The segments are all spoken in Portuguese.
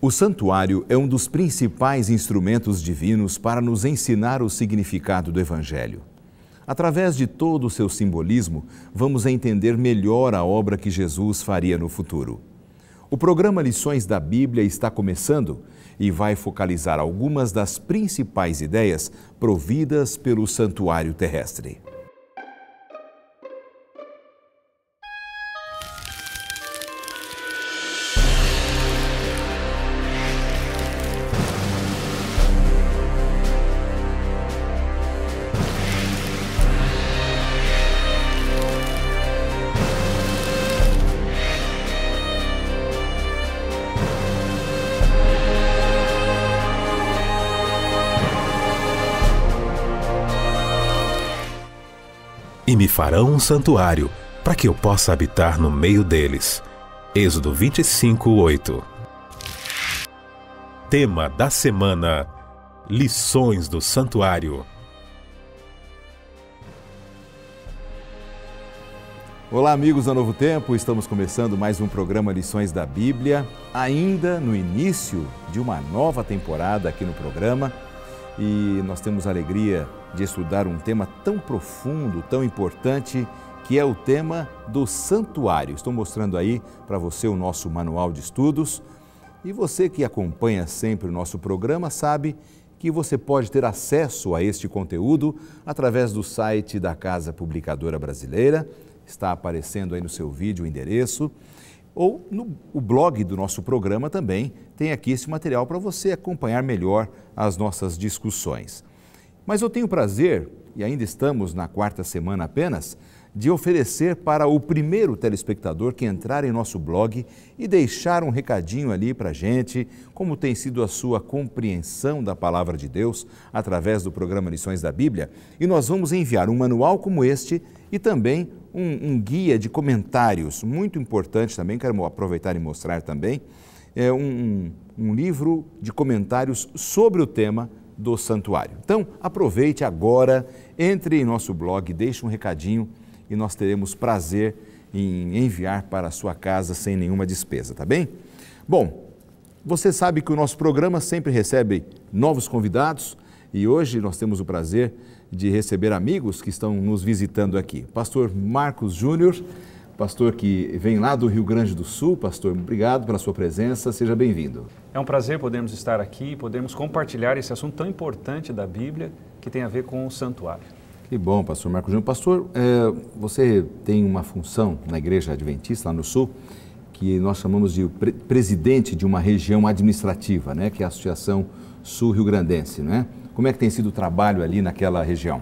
O santuário é um dos principais instrumentos divinos para nos ensinar o significado do Evangelho. Através de todo o seu simbolismo, vamos entender melhor a obra que Jesus faria no futuro. O programa Lições da Bíblia está começando e vai focalizar algumas das principais ideias providas pelo santuário terrestre. E me farão um santuário, para que eu possa habitar no meio deles. Êxodo 25:8. Tema da semana: Lições do Santuário. Olá, amigos da Novo Tempo, estamos começando mais um programa Lições da Bíblia, ainda no início de uma nova temporada aqui no programa. E nós temos a alegria de estudar um tema tão profundo, tão importante, que é o tema do santuário. Estou mostrando aí para você o nosso manual de estudos. E você que acompanha sempre o nosso programa sabe que você pode ter acesso a este conteúdo através do site da Casa Publicadora Brasileira. Está aparecendo aí no seu vídeo o endereço. Ou o blog do nosso programa também tem aqui esse material para você acompanhar melhor as nossas discussões. Mas eu tenho o prazer, e ainda estamos na quarta semana apenas, de oferecer para o primeiro telespectador que entrar em nosso blog e deixar um recadinho ali para a gente, como tem sido a sua compreensão da Palavra de Deus através do programa Lições da Bíblia. E nós vamos enviar um manual como este e também um guia de comentários, muito importante também, quero aproveitar e mostrar também, um livro de comentários sobre o tema do santuário. Então, aproveite agora, entre em nosso blog, deixe um recadinho e nós teremos prazer em enviar para a sua casa sem nenhuma despesa, tá bem? Bom, você sabe que o nosso programa sempre recebe novos convidados e hoje nós temos o prazer de receber amigos que estão nos visitando aqui. Pastor Marcos Júnior, pastor que vem lá do Rio Grande do Sul. Pastor, obrigado pela sua presença, seja bem-vindo. É um prazer podermos estar aqui, podemos compartilhar esse assunto tão importante da Bíblia que tem a ver com o santuário. Que bom, pastor Marcos Júnior. Pastor, você tem uma função na Igreja Adventista lá no Sul que nós chamamos de presidente de uma região administrativa, né, que é a Associação Sul-Rio-Grandense, né? Como é que tem sido o trabalho ali naquela região?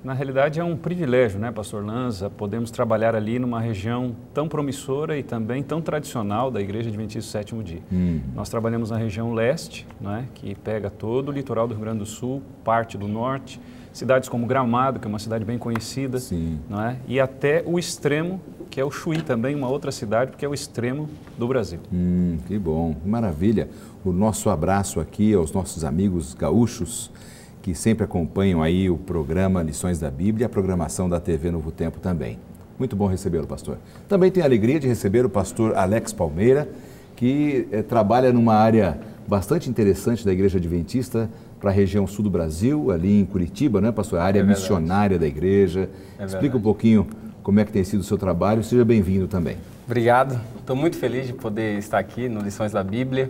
Na realidade é um privilégio, né, pastor Lanza, podemos trabalhar ali numa região tão promissora e também tão tradicional da Igreja Adventista do Sétimo Dia. Nós trabalhamos na região leste, né, que pega todo o litoral do Rio Grande do Sul, parte do norte, cidades como Gramado, que é uma cidade bem conhecida, não é? E até o extremo, que é o Chuí também, uma outra cidade, porque é o extremo do Brasil. Que bom, maravilha. O nosso abraço aqui aos nossos amigos gaúchos que sempre acompanham aí o programa Lições da Bíblia e a programação da TV Novo Tempo também. Muito bom recebê-lo, pastor. Também tenho a alegria de receber o pastor Alex Palmeira, que trabalha numa área bastante interessante da Igreja Adventista para a região sul do Brasil, ali em Curitiba, né, pastor? A área missionária da igreja. Explica um pouquinho como é que tem sido o seu trabalho. Seja bem-vindo também. Obrigado. Estou muito feliz de poder estar aqui no Lições da Bíblia.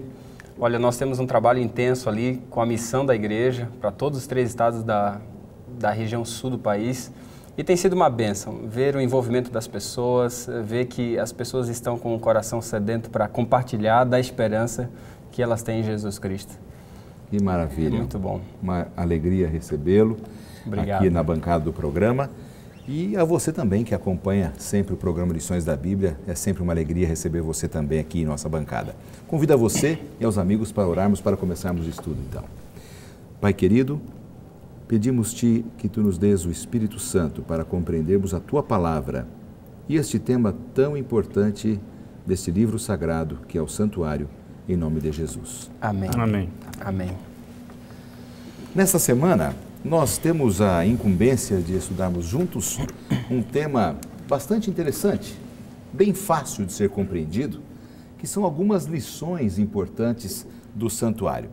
Olha, nós temos um trabalho intenso ali com a missão da igreja para todos os 3 estados da região sul do país. E tem sido uma bênção ver o envolvimento das pessoas, ver que as pessoas estão com o coração sedento para compartilhar da esperança que elas têm em Jesus Cristo. Que maravilha. Muito bom. Uma alegria recebê-lo aqui na bancada do programa. E a você também que acompanha sempre o programa Lições da Bíblia, é sempre uma alegria receber você também aqui em nossa bancada. Convido a você e aos amigos para orarmos para começarmos o estudo então. Pai querido, pedimos-te que tu nos dês o Espírito Santo para compreendermos a tua palavra e este tema tão importante deste livro sagrado que é o santuário, em nome de Jesus. Amém. Amém. Amém. Nesta semana, nós temos a incumbência de estudarmos juntos um tema bastante interessante, bem fácil de ser compreendido que são algumas lições importantes do santuário.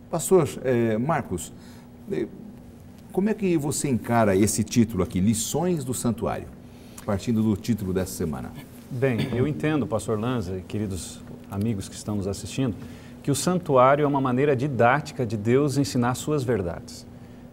Pastor Marcos, como é que você encara esse título aqui, Lições do Santuário, partindo do título dessa semana? Bem, eu entendo, pastor Lanza e queridos amigos que estão nos assistindo, que o santuário é uma maneira didática de Deus ensinar suas verdades.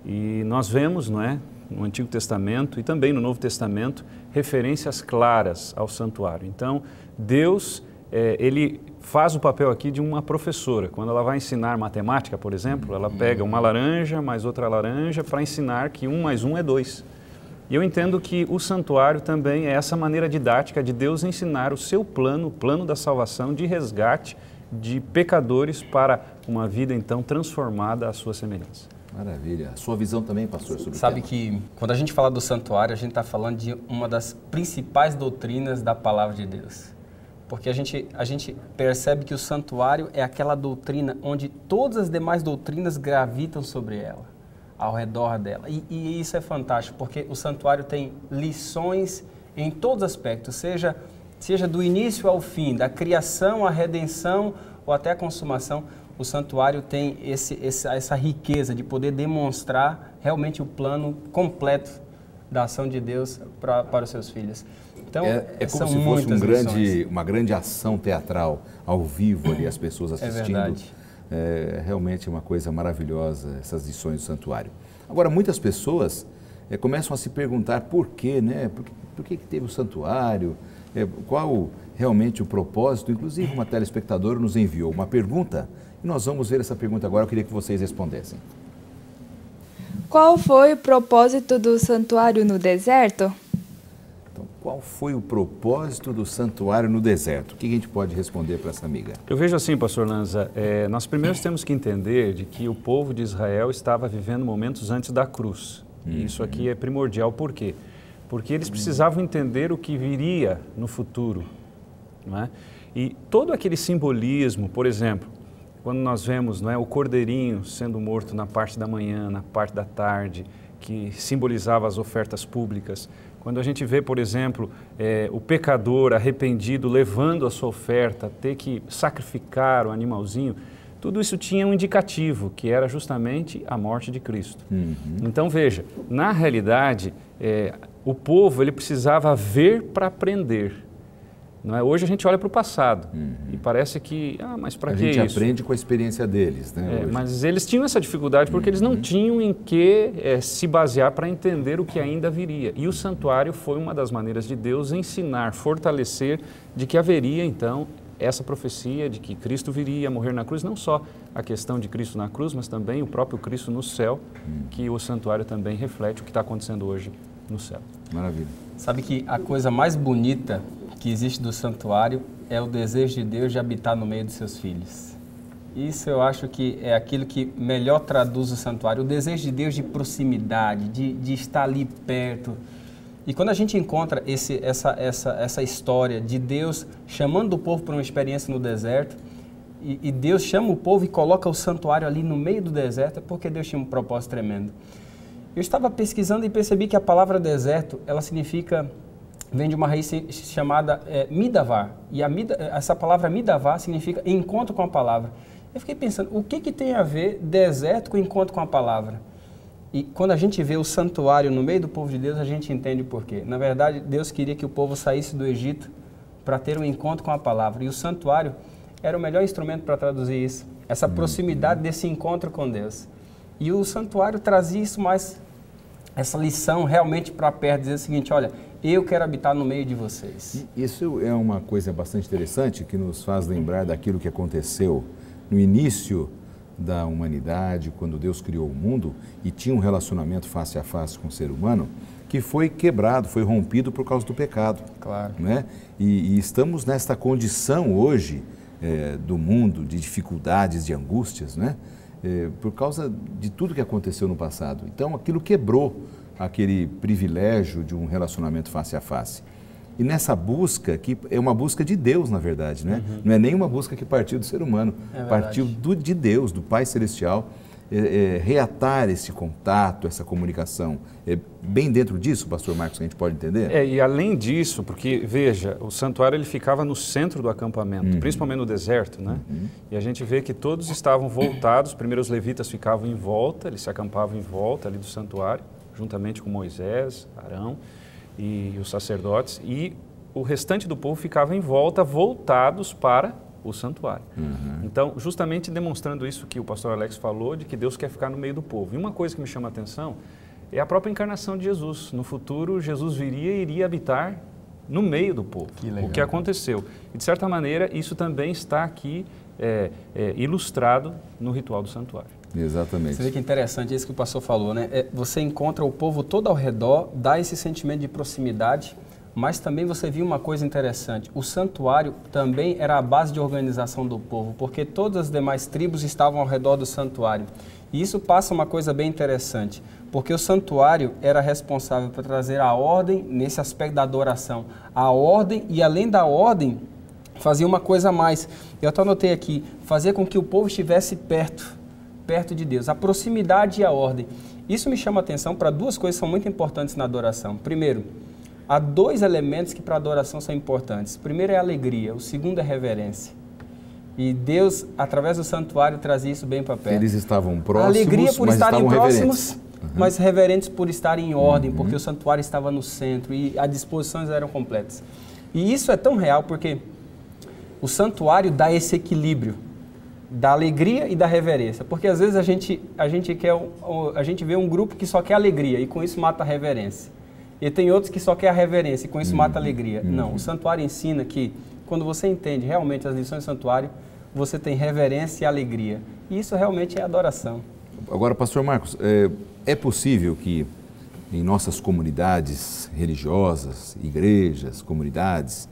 E nós vemos, não é, no Antigo Testamento e também no Novo Testamento, referências claras ao santuário. Então, Deus, ele faz o papel aqui de uma professora. Quando ela vai ensinar matemática, por exemplo, ela pega uma laranja mais outra laranja para ensinar que 1 mais 1 é 2. E eu entendo que o santuário também é essa maneira didática de Deus ensinar o seu plano, o plano da salvação, de resgate de pecadores para uma vida então transformada à sua semelhança. Maravilha. A sua visão também, pastor, sobre o Sabe tema? que quando a gente fala do santuário, a gente está falando de uma das principais doutrinas da palavra de Deus. Porque a gente percebe que o santuário é aquela doutrina onde todas as demais doutrinas gravitam sobre ela, ao redor dela. E isso é fantástico, porque o santuário tem lições em todos os aspectos, seja do início ao fim, da criação à redenção ou até a consumação. O santuário tem essa riqueza de poder demonstrar realmente o plano completo da ação de Deus para os seus filhos. Então, é como se fosse uma grande ação teatral ao vivo ali, as pessoas assistindo. É verdade. É realmente uma coisa maravilhosa, essas lições do santuário. Agora, muitas pessoas começam a se perguntar por quê, né? Por que teve o santuário? Qual realmente o propósito? Inclusive, uma telespectadora nos enviou uma pergunta e nós vamos ver essa pergunta agora. Eu queria que vocês respondessem. Qual foi o propósito do santuário no deserto? Então, qual foi o propósito do santuário no deserto? O que a gente pode responder para essa amiga? Eu vejo assim, pastor Lanza, nós primeiro temos que entender de que o povo de Israel estava vivendo momentos antes da cruz. E isso aqui é primordial, por quê? Porque eles precisavam entender o que viria no futuro, não é? E todo aquele simbolismo, por exemplo, quando nós vemos, não é, o cordeirinho sendo morto na parte da manhã, na parte da tarde, que simbolizava as ofertas públicas. Quando a gente vê, por exemplo, o pecador arrependido levando a sua oferta, ter que sacrificar o animalzinho, tudo isso tinha um indicativo, que era justamente a morte de Cristo. Então veja, na realidade, o povo ele precisava ver para aprender. Não é? Hoje a gente olha para o passado e parece que, mas para que isso? A gente aprende com a experiência deles, né? Mas eles tinham essa dificuldade porque eles não tinham em que se basear para entender o que ainda viria. E o santuário foi uma das maneiras de Deus ensinar, fortalecer de que haveria então essa profecia de que Cristo viria a morrer na cruz, não só a questão de Cristo na cruz, mas também o próprio Cristo no céu, que o santuário também reflete o que está acontecendo hoje no céu. Maravilha. Sabe que a coisa mais bonita que existe do santuário é o desejo de Deus de habitar no meio dos seus filhos. Isso eu acho que é aquilo que melhor traduz o santuário, o desejo de Deus de proximidade, de estar ali perto. E quando a gente encontra essa história de Deus chamando o povo para uma experiência no deserto, e Deus chama o povo e coloca o santuário ali no meio do deserto, é porque Deus tinha um propósito tremendo. Eu estava pesquisando e percebi que a palavra deserto, ela vem de uma raiz chamada midavar. E essa palavra midavar significa encontro com a palavra. Eu fiquei pensando, o que tem a ver deserto com encontro com a palavra? E quando a gente vê o santuário no meio do povo de Deus, a gente entende o porquê. Na verdade, Deus queria que o povo saísse do Egito para ter um encontro com a palavra. E o santuário era o melhor instrumento para traduzir isso. Essa proximidade desse encontro com Deus. E o santuário trazia isso mais, essa lição realmente para perto, dizer o seguinte, olha, eu quero habitar no meio de vocês. Isso é uma coisa bastante interessante que nos faz lembrar daquilo que aconteceu no início da humanidade, quando Deus criou o mundo e tinha um relacionamento face a face com o ser humano, que foi quebrado, foi rompido por causa do pecado. Claro. Né? E estamos nesta condição hoje do mundo, de dificuldades, de angústias, né? Por causa de tudo que aconteceu no passado. Então, aquilo quebrou aquele privilégio de um relacionamento face a face. E nessa busca, que é uma busca de Deus, na verdade, né? Não é nem uma busca que partiu do ser humano, partiu de Deus, do Pai Celestial, reatar esse contato, essa comunicação. É bem dentro disso, pastor Marcos, que a gente pode entender? E além disso, porque, veja, o santuário ele ficava no centro do acampamento, principalmente no deserto, né? E a gente vê que todos estavam voltados, primeiro os levitas ficavam em volta, eles se acampavam em volta ali do santuário, juntamente com Moisés, Arão e os sacerdotes, e o restante do povo ficava em volta, voltados para o santuário. Então, justamente demonstrando isso que o pastor Alex falou, de que Deus quer ficar no meio do povo. E uma coisa que me chama a atenção é a própria encarnação de Jesus. No futuro, Jesus viria e iria habitar no meio do povo, o que aconteceu. E, de certa maneira, isso também está aqui ilustrado no ritual do santuário. Exatamente. Você vê que interessante isso que o pastor falou, né? Você encontra o povo todo ao redor, dá esse sentimento de proximidade, mas também você viu uma coisa interessante. O santuário também era a base de organização do povo, porque todas as demais tribos estavam ao redor do santuário. E isso passa uma coisa bem interessante, porque o santuário era responsável por trazer a ordem nesse aspecto da adoração. A ordem, e além da ordem, fazia uma coisa a mais. Eu até anotei aqui, fazer com que o povo estivesse perto de Deus, a proximidade e a ordem. Isso me chama a atenção para duas coisas que são muito importantes na adoração. Primeiro, há dois elementos que para a adoração são importantes. O primeiro é a alegria, o segundo é a reverência. E Deus, através do santuário, trazia isso bem para perto. Eles estavam próximos, alegria por mas estarem estavam próximos, mas reverentes por estarem em ordem, porque o santuário estava no centro e as disposições eram completas. E isso é tão real porque o santuário dá esse equilíbrio da alegria e da reverência. Porque às vezes a gente vê um grupo que só quer alegria e com isso mata a reverência. E tem outros que só quer a reverência e com isso mata a alegria. Não, o santuário ensina que quando você entende realmente as lições do santuário, você tem reverência e alegria. E isso realmente é adoração. Agora, pastor Marcos, é possível que em nossas comunidades religiosas, igrejas, comunidades,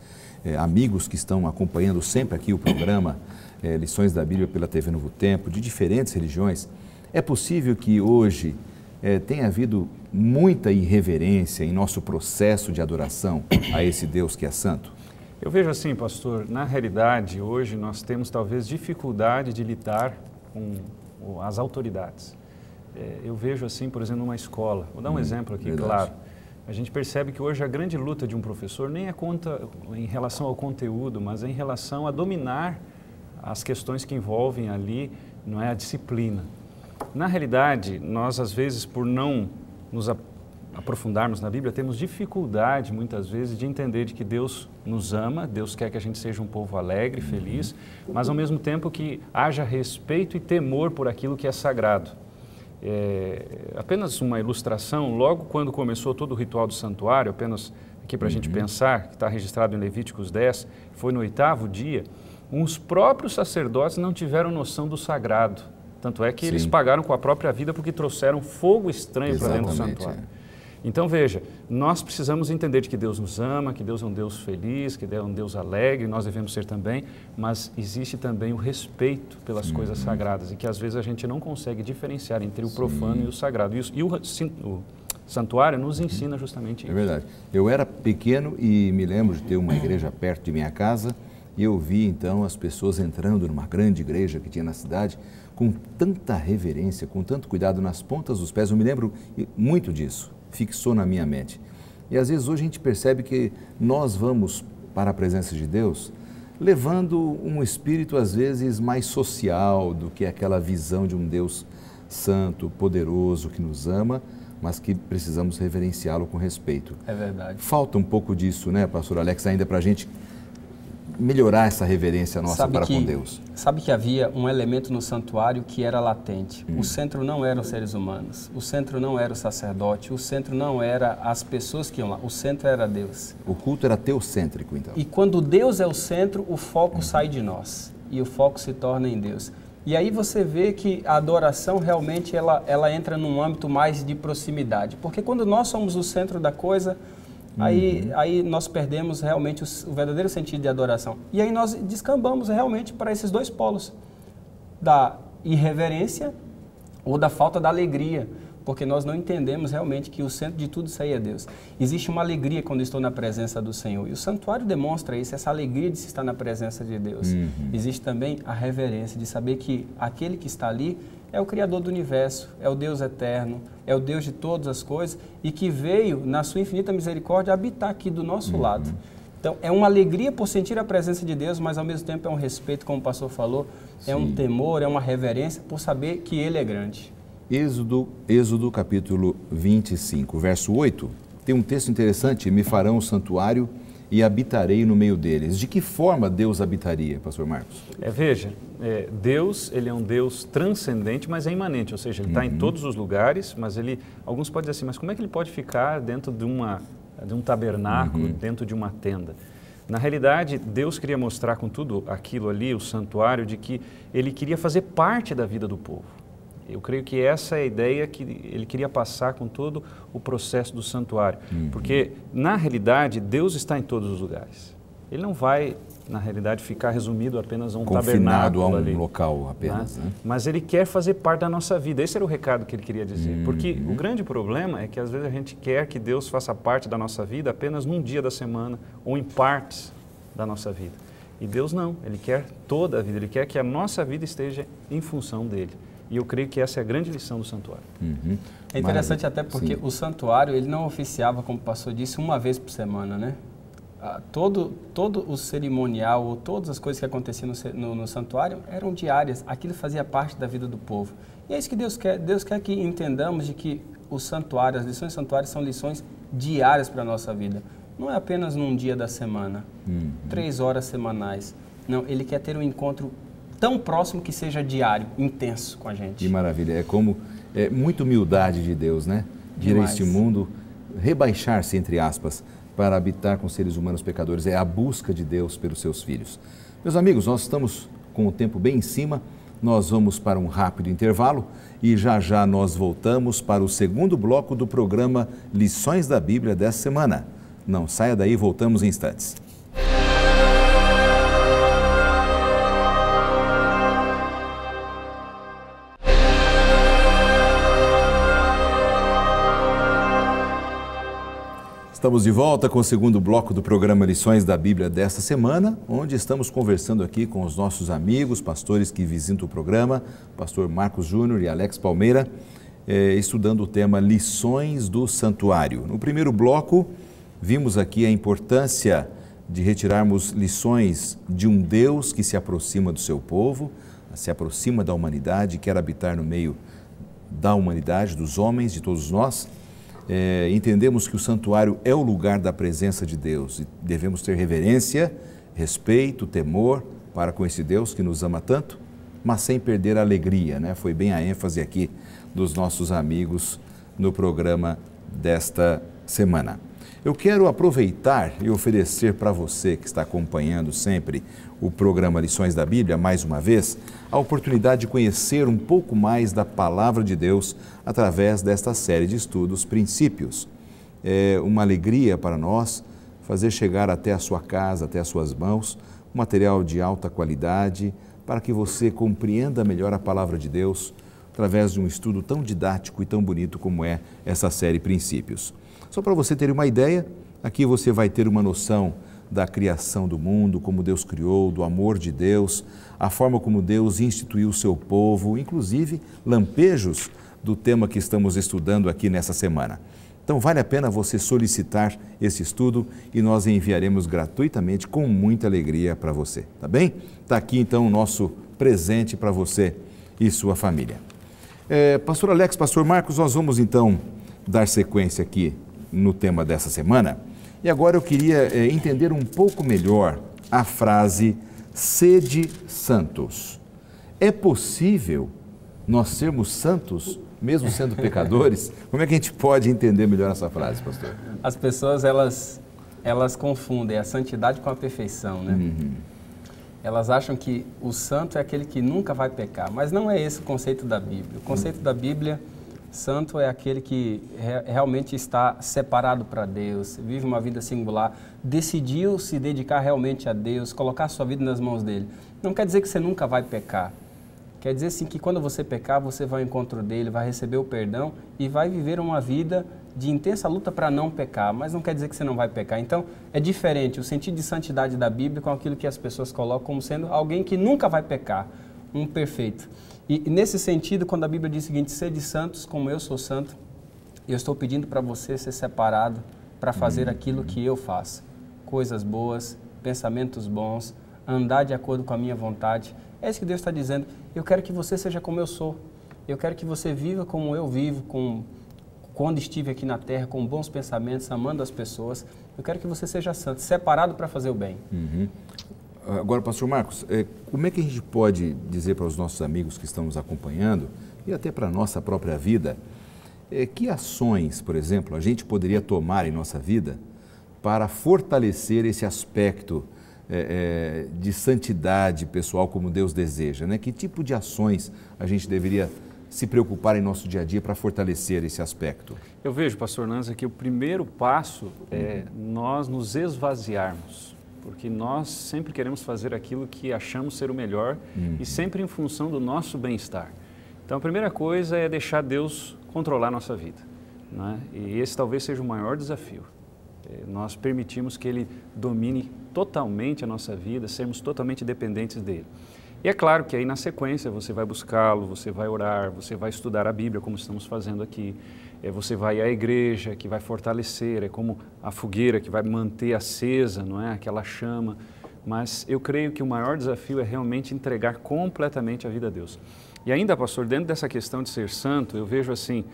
amigos que estão acompanhando sempre aqui o programa Lições da Bíblia pela TV Novo Tempo, de diferentes religiões, é possível que hoje tenha havido muita irreverência em nosso processo de adoração a esse Deus que é santo? Eu vejo assim, pastor, na realidade, hoje nós temos talvez dificuldade de lidar com as autoridades. Eu vejo assim, por exemplo, numa escola. Vou dar um exemplo aqui, verdade. Claro. A gente percebe que hoje a grande luta de um professor nem é em relação ao conteúdo, mas é em relação a dominar as questões que envolvem ali, não é, a disciplina. Na realidade, nós às vezes, por não nos aprofundarmos na Bíblia, temos dificuldade muitas vezes de entender de que Deus nos ama, Deus quer que a gente seja um povo alegre, feliz, mas ao mesmo tempo que haja respeito e temor por aquilo que é sagrado. Apenas uma ilustração, logo quando começou todo o ritual do santuário, apenas aqui para a gente pensar, que está registrado em Levíticos 10, foi no 8º dia, os próprios sacerdotes não tiveram noção do sagrado. Tanto é que eles pagaram com a própria vida porque trouxeram fogo estranho para dentro do santuário. Então veja, nós precisamos entender de que Deus nos ama, que Deus é um Deus feliz, que Deus é um Deus alegre, nós devemos ser também, mas existe também o respeito pelas coisas sagradas e que às vezes a gente não consegue diferenciar entre o profano e o sagrado. E o santuário nos ensina justamente isso. É verdade. Eu era pequeno e me lembro de ter uma igreja perto de minha casa e eu vi então as pessoas entrando numa grande igreja que tinha na cidade com tanta reverência, com tanto cuidado nas pontas dos pés. Eu me lembro muito disso, fixou na minha mente. E às vezes hoje a gente percebe que nós vamos para a presença de Deus levando um espírito às vezes mais social do que aquela visão de um Deus santo, poderoso, que nos ama, mas que precisamos reverenciá-lo com respeito. É verdade. Falta um pouco disso, né, pastor Alex, ainda para a gente melhorar essa reverência nossa com Deus. Sabe que havia um elemento no santuário que era latente. O centro não eram os seres humanos, o centro não era o sacerdote, o centro não era as pessoas que iam lá, o centro era Deus. O culto era teocêntrico, então. E quando Deus é o centro, o foco sai de nós e o foco se torna em Deus. E aí você vê que a adoração realmente ela entra num âmbito mais de proximidade, porque quando nós somos o centro da coisa, aí nós perdemos realmente o verdadeiro sentido de adoração. E aí nós descambamos realmente para esses dois polos, da irreverência ou da falta da alegria. porque nós não entendemos realmente que o centro de tudo isso aí é Deus. Existe uma alegria quando eu estou na presença do Senhor, e o santuário demonstra isso, essa alegria de se estar na presença de Deus. Existe também a reverência de saber que aquele que está ali é o Criador do universo, é o Deus eterno, é o Deus de todas as coisas e que veio, na sua infinita misericórdia, habitar aqui do nosso lado. Então, é uma alegria por sentir a presença de Deus, mas ao mesmo tempo é um respeito, como o pastor falou, é um temor, é uma reverência por saber que Ele é grande. Êxodo capítulo 25, verso 8, tem um texto interessante: me farão um santuário e habitarei no meio deles. De que forma Deus habitaria, pastor Marcos? Veja, Deus, ele é um Deus transcendente, mas é imanente, ou seja, ele está em todos os lugares, mas alguns podem dizer assim, mas como é que ele pode ficar dentro de um tabernáculo, dentro de uma tenda? Na realidade, Deus queria mostrar com tudo aquilo ali, o santuário, de que ele queria fazer parte da vida do povo. Eu creio que essa é a ideia que ele queria passar com todo o processo do santuário. Porque, na realidade, Deus está em todos os lugares. Ele não vai, na realidade, ficar resumido apenas a um tabernáculo a um ali, local apenas. Né? Mas ele quer fazer parte da nossa vida. Esse era o recado que ele queria dizer. Porque o grande problema é que, às vezes, a gente quer que Deus faça parte da nossa vida apenas num dia da semana ou em partes da nossa vida. E Deus não. Ele quer toda a vida. Ele quer que a nossa vida esteja em função dele. E eu creio que essa é a grande lição do santuário. É interessante até porque o santuário, ele não oficiava, como o pastor disse, uma vez por semana, né? Todo o cerimonial, ou todas as coisas que aconteciam no santuário eram diárias. Aquilo fazia parte da vida do povo. E é isso que Deus quer. Deus quer que entendamos de que o santuário, as lições santuárias são lições diárias para a nossa vida. Não é apenas num dia da semana, 3 horas semanais. Não, Ele quer ter um encontro tão próximo que seja diário, intenso com a gente. Que maravilha. É muita humildade de Deus, né? Vir a este mundo, rebaixar-se, entre aspas, para habitar com seres humanos pecadores. É a busca de Deus pelos seus filhos. Meus amigos, nós estamos com o tempo bem em cima. Nós vamos para um rápido intervalo e já já nós voltamos para o segundo bloco do programa Lições da Bíblia dessa semana. Não saia daí, voltamos em instantes. Estamos de volta com o segundo bloco do programa Lições da Bíblia desta semana, onde estamos conversando aqui com os nossos amigos, pastores que visitam o programa, pastor Marcos Júnior e Alex Palmeira, estudando o tema Lições do Santuário. No primeiro bloco, vimos aqui a importância de retirarmos lições de um Deus que se aproxima do seu povo, se aproxima da humanidade, quer habitar no meio da humanidade, dos homens, de todos nós. Entendemos que o santuário é o lugar da presença de Deus e devemos ter reverência, respeito, temor para com esse Deus que nos ama tanto, mas sem perder a alegria, né? Foi bem a ênfase aqui dos nossos amigos no programa desta semana. Eu quero aproveitar e oferecer para você que está acompanhando sempre o programa Lições da Bíblia, mais uma vez, a oportunidade de conhecer um pouco mais da Palavra de Deus através desta série de estudos Princípios. É uma alegria para nós fazer chegar até a sua casa, até as suas mãos, um material de alta qualidade para que você compreenda melhor a Palavra de Deus através de um estudo tão didático e tão bonito como é essa série Princípios. Só para você ter uma ideia, aqui você vai ter uma noção da criação do mundo, como Deus criou, do amor de Deus, a forma como Deus instituiu o seu povo, inclusive lampejos do tema que estamos estudando aqui nessa semana. Então vale a pena você solicitar esse estudo e nós enviaremos gratuitamente com muita alegria para você, tá bem? Está aqui então o nosso presente para você e sua família. Pastor Alex, pastor Marcos, nós vamos então dar sequência aqui no tema dessa semana. E agora eu queria entender um pouco melhor a frase sede santos. É possível nós sermos santos mesmo sendo pecadores? Como é que a gente pode entender melhor essa frase, pastor? As pessoas, elas confundem a santidade com a perfeição, né? Elas acham que o santo é aquele que nunca vai pecar, mas não é esse o conceito da Bíblia. O conceito da Bíblia, santo é aquele que realmente está separado para Deus, vive uma vida singular, decidiu se dedicar realmente a Deus, colocar a sua vida nas mãos dele. Não quer dizer que você nunca vai pecar. Quer dizer assim que quando você pecar, você vai ao encontro dele, vai receber o perdão e vai viver uma vida de intensa luta para não pecar, mas não quer dizer que você não vai pecar. Então, é diferente o sentido de santidade da Bíblia com aquilo que as pessoas colocam como sendo alguém que nunca vai pecar, um perfeito. E nesse sentido, quando a Bíblia diz o seguinte, sede santos como eu sou santo, eu estou pedindo para você ser separado para fazer aquilo que eu faço. Coisas boas, pensamentos bons, andar de acordo com a minha vontade. É isso que Deus está dizendo. Eu quero que você seja como eu sou. Eu quero que você viva como eu vivo, quando estive aqui na terra, com bons pensamentos, amando as pessoas. Eu quero que você seja santo, separado para fazer o bem. Agora, pastor Marcos, como é que a gente pode dizer para os nossos amigos que estão nos acompanhando e até para a nossa própria vida, que ações, por exemplo, a gente poderia tomar em nossa vida para fortalecer esse aspecto de santidade pessoal como Deus deseja, né? Que tipo de ações a gente deveria se preocupar em nosso dia a dia para fortalecer esse aspecto? Eu vejo, pastor Lanza, que o primeiro passo é nós nos esvaziarmos, porque nós sempre queremos fazer aquilo que achamos ser o melhor e sempre em função do nosso bem-estar. Então, a primeira coisa é deixar Deus controlar a nossa vida, né? E esse talvez seja o maior desafio. Nós permitimos que Ele domine totalmente a nossa vida, sermos totalmente dependentes dEle. E é claro que aí na sequência você vai buscá-lo, você vai orar, você vai estudar a Bíblia, como estamos fazendo aqui, você vai à igreja, que vai fortalecer, é como a fogueira que vai manter acesa, não é? Aquela chama. Mas eu creio que o maior desafio é realmente entregar completamente a vida a Deus. E ainda, pastor, dentro dessa questão de ser santo, eu vejo assim,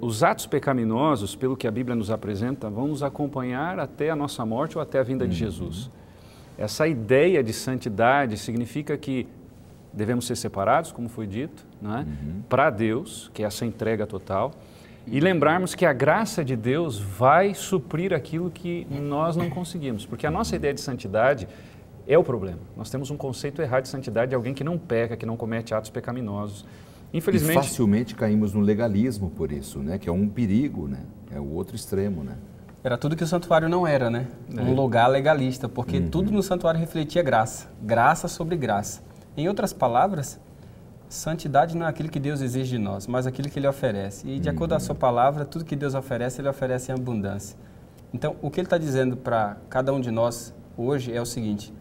os atos pecaminosos, pelo que a Bíblia nos apresenta, vão nos acompanhar até a nossa morte ou até a vinda de Jesus. Essa ideia de santidade significa que devemos ser separados, como foi dito, né? Para Deus, que é essa entrega total, e lembrarmos que a graça de Deus vai suprir aquilo que nós não conseguimos, porque a nossa ideia de santidade é o problema. Nós temos um conceito errado de santidade de alguém que não peca, que não comete atos pecaminosos. Infelizmente, e facilmente caímos no legalismo por isso, né? Que é um perigo, né? É o outro extremo, né? Era tudo que o santuário não era, né? Um lugar legalista, porque tudo no santuário refletia graça. Graça sobre graça. Em outras palavras, santidade não é aquilo que Deus exige de nós, mas aquilo que Ele oferece. E de acordo com a sua palavra, tudo que Deus oferece, Ele oferece em abundância. Então, o que Ele está dizendo para cada um de nós hoje é o seguinte: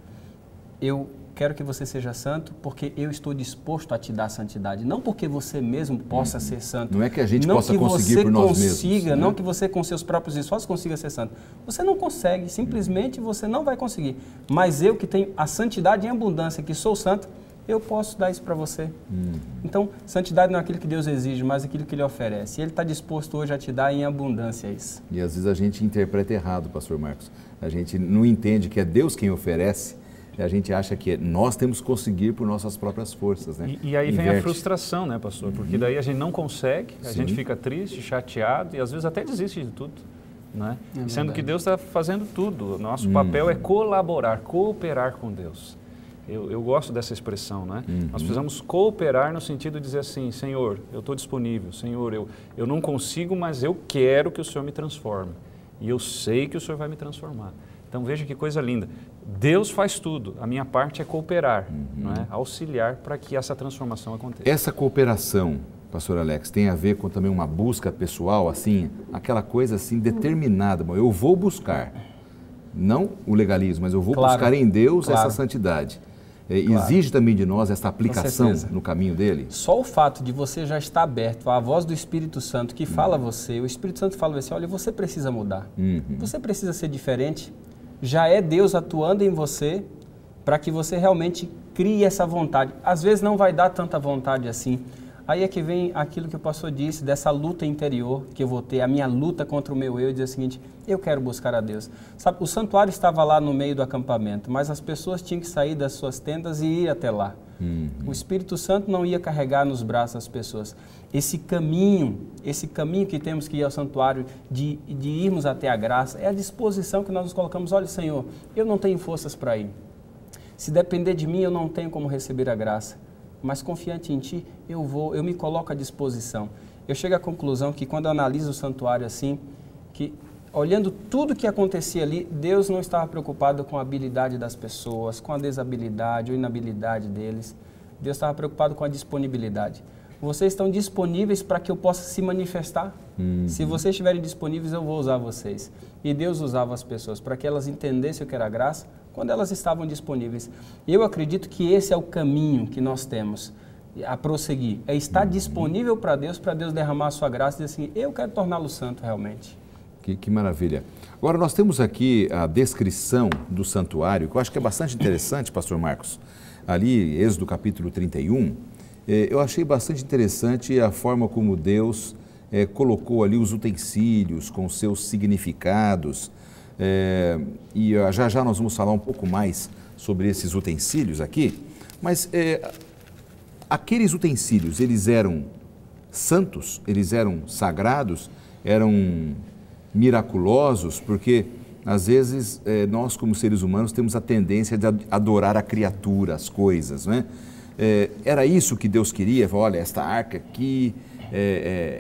eu quero que você seja santo porque eu estou disposto a te dar santidade. Não porque você mesmo possa ser santo. Não é que a gente possa conseguir por nós mesmos. Né? Não que você com seus próprios esforços consiga ser santo. Você não consegue, simplesmente você não vai conseguir. Mas eu que tenho a santidade em abundância, que sou santo, eu posso dar isso para você. Então, santidade não é aquilo que Deus exige, mas aquilo que Ele oferece. E Ele está disposto hoje a te dar em abundância isso. E às vezes a gente interpreta errado, pastor Marcos. A gente não entende que é Deus quem oferece. A gente acha que nós temos que conseguir por nossas próprias forças, né? E aí vem a frustração, né, pastor? Porque daí a gente não consegue, a gente fica triste, chateado e às vezes até desiste de tudo, né? Sendo que Deus está fazendo tudo. Nosso papel é colaborar, cooperar com Deus. Eu gosto dessa expressão, né? Nós precisamos cooperar no sentido de dizer assim, Senhor, eu estou disponível, Senhor, eu não consigo, mas eu quero que o Senhor me transforme. E eu sei que o Senhor vai me transformar. Então veja que coisa linda. Deus faz tudo, a minha parte é cooperar, não é? Auxiliar para que essa transformação aconteça. Essa cooperação, pastor Alex, tem a ver com também uma busca pessoal, assim, aquela coisa assim determinada, eu vou buscar, não o legalismo, mas eu vou buscar em Deus essa santidade. Exige também de nós essa aplicação no caminho dele? Só o fato de você já estar aberto à voz do Espírito Santo que fala a você, o Espírito Santo fala a você, olha, você precisa mudar, você precisa ser diferente, já é Deus atuando em você para que você realmente crie essa vontade. Às vezes não vai dar tanta vontade assim. Aí é que vem aquilo que o pastor disse, dessa luta interior que eu vou ter, a minha luta contra o meu eu, e dizer o seguinte, eu quero buscar a Deus. Sabe, o santuário estava lá no meio do acampamento, mas as pessoas tinham que sair das suas tendas e ir até lá. O Espírito Santo não ia carregar nos braços as pessoas. Esse caminho que temos que ir ao santuário, de irmos até a graça, é a disposição que nós nos colocamos. Olha, Senhor, eu não tenho forças para ir. Se depender de mim, eu não tenho como receber a graça. Mas confiante em Ti, eu me coloco à disposição. Eu chego à conclusão que quando eu analiso o santuário assim, que olhando tudo que acontecia ali, Deus não estava preocupado com a habilidade das pessoas, com a desabilidade ou inabilidade deles, Deus estava preocupado com a disponibilidade. Vocês estão disponíveis para que eu possa se manifestar? Se vocês estiverem disponíveis, eu vou usar vocês. E Deus usava as pessoas para que elas entendessem o que era graça quando elas estavam disponíveis. E eu acredito que esse é o caminho que nós temos a prosseguir. É estar disponível para Deus derramar a sua graça e dizer assim, eu quero torná-lo santo realmente. Que maravilha. Agora, nós temos aqui a descrição do santuário, que eu acho que é bastante interessante, pastor Marcos. Ali, Êxodo capítulo 31, eu achei bastante interessante a forma como Deus colocou ali os utensílios com seus significados. E já nós vamos falar um pouco mais sobre esses utensílios aqui. Mas aqueles utensílios, eles eram santos, eles eram sagrados, eram miraculosos, porque às vezes nós como seres humanos temos a tendência de adorar a criatura, as coisas, não é? Era isso que Deus queria? Olha, esta arca aqui,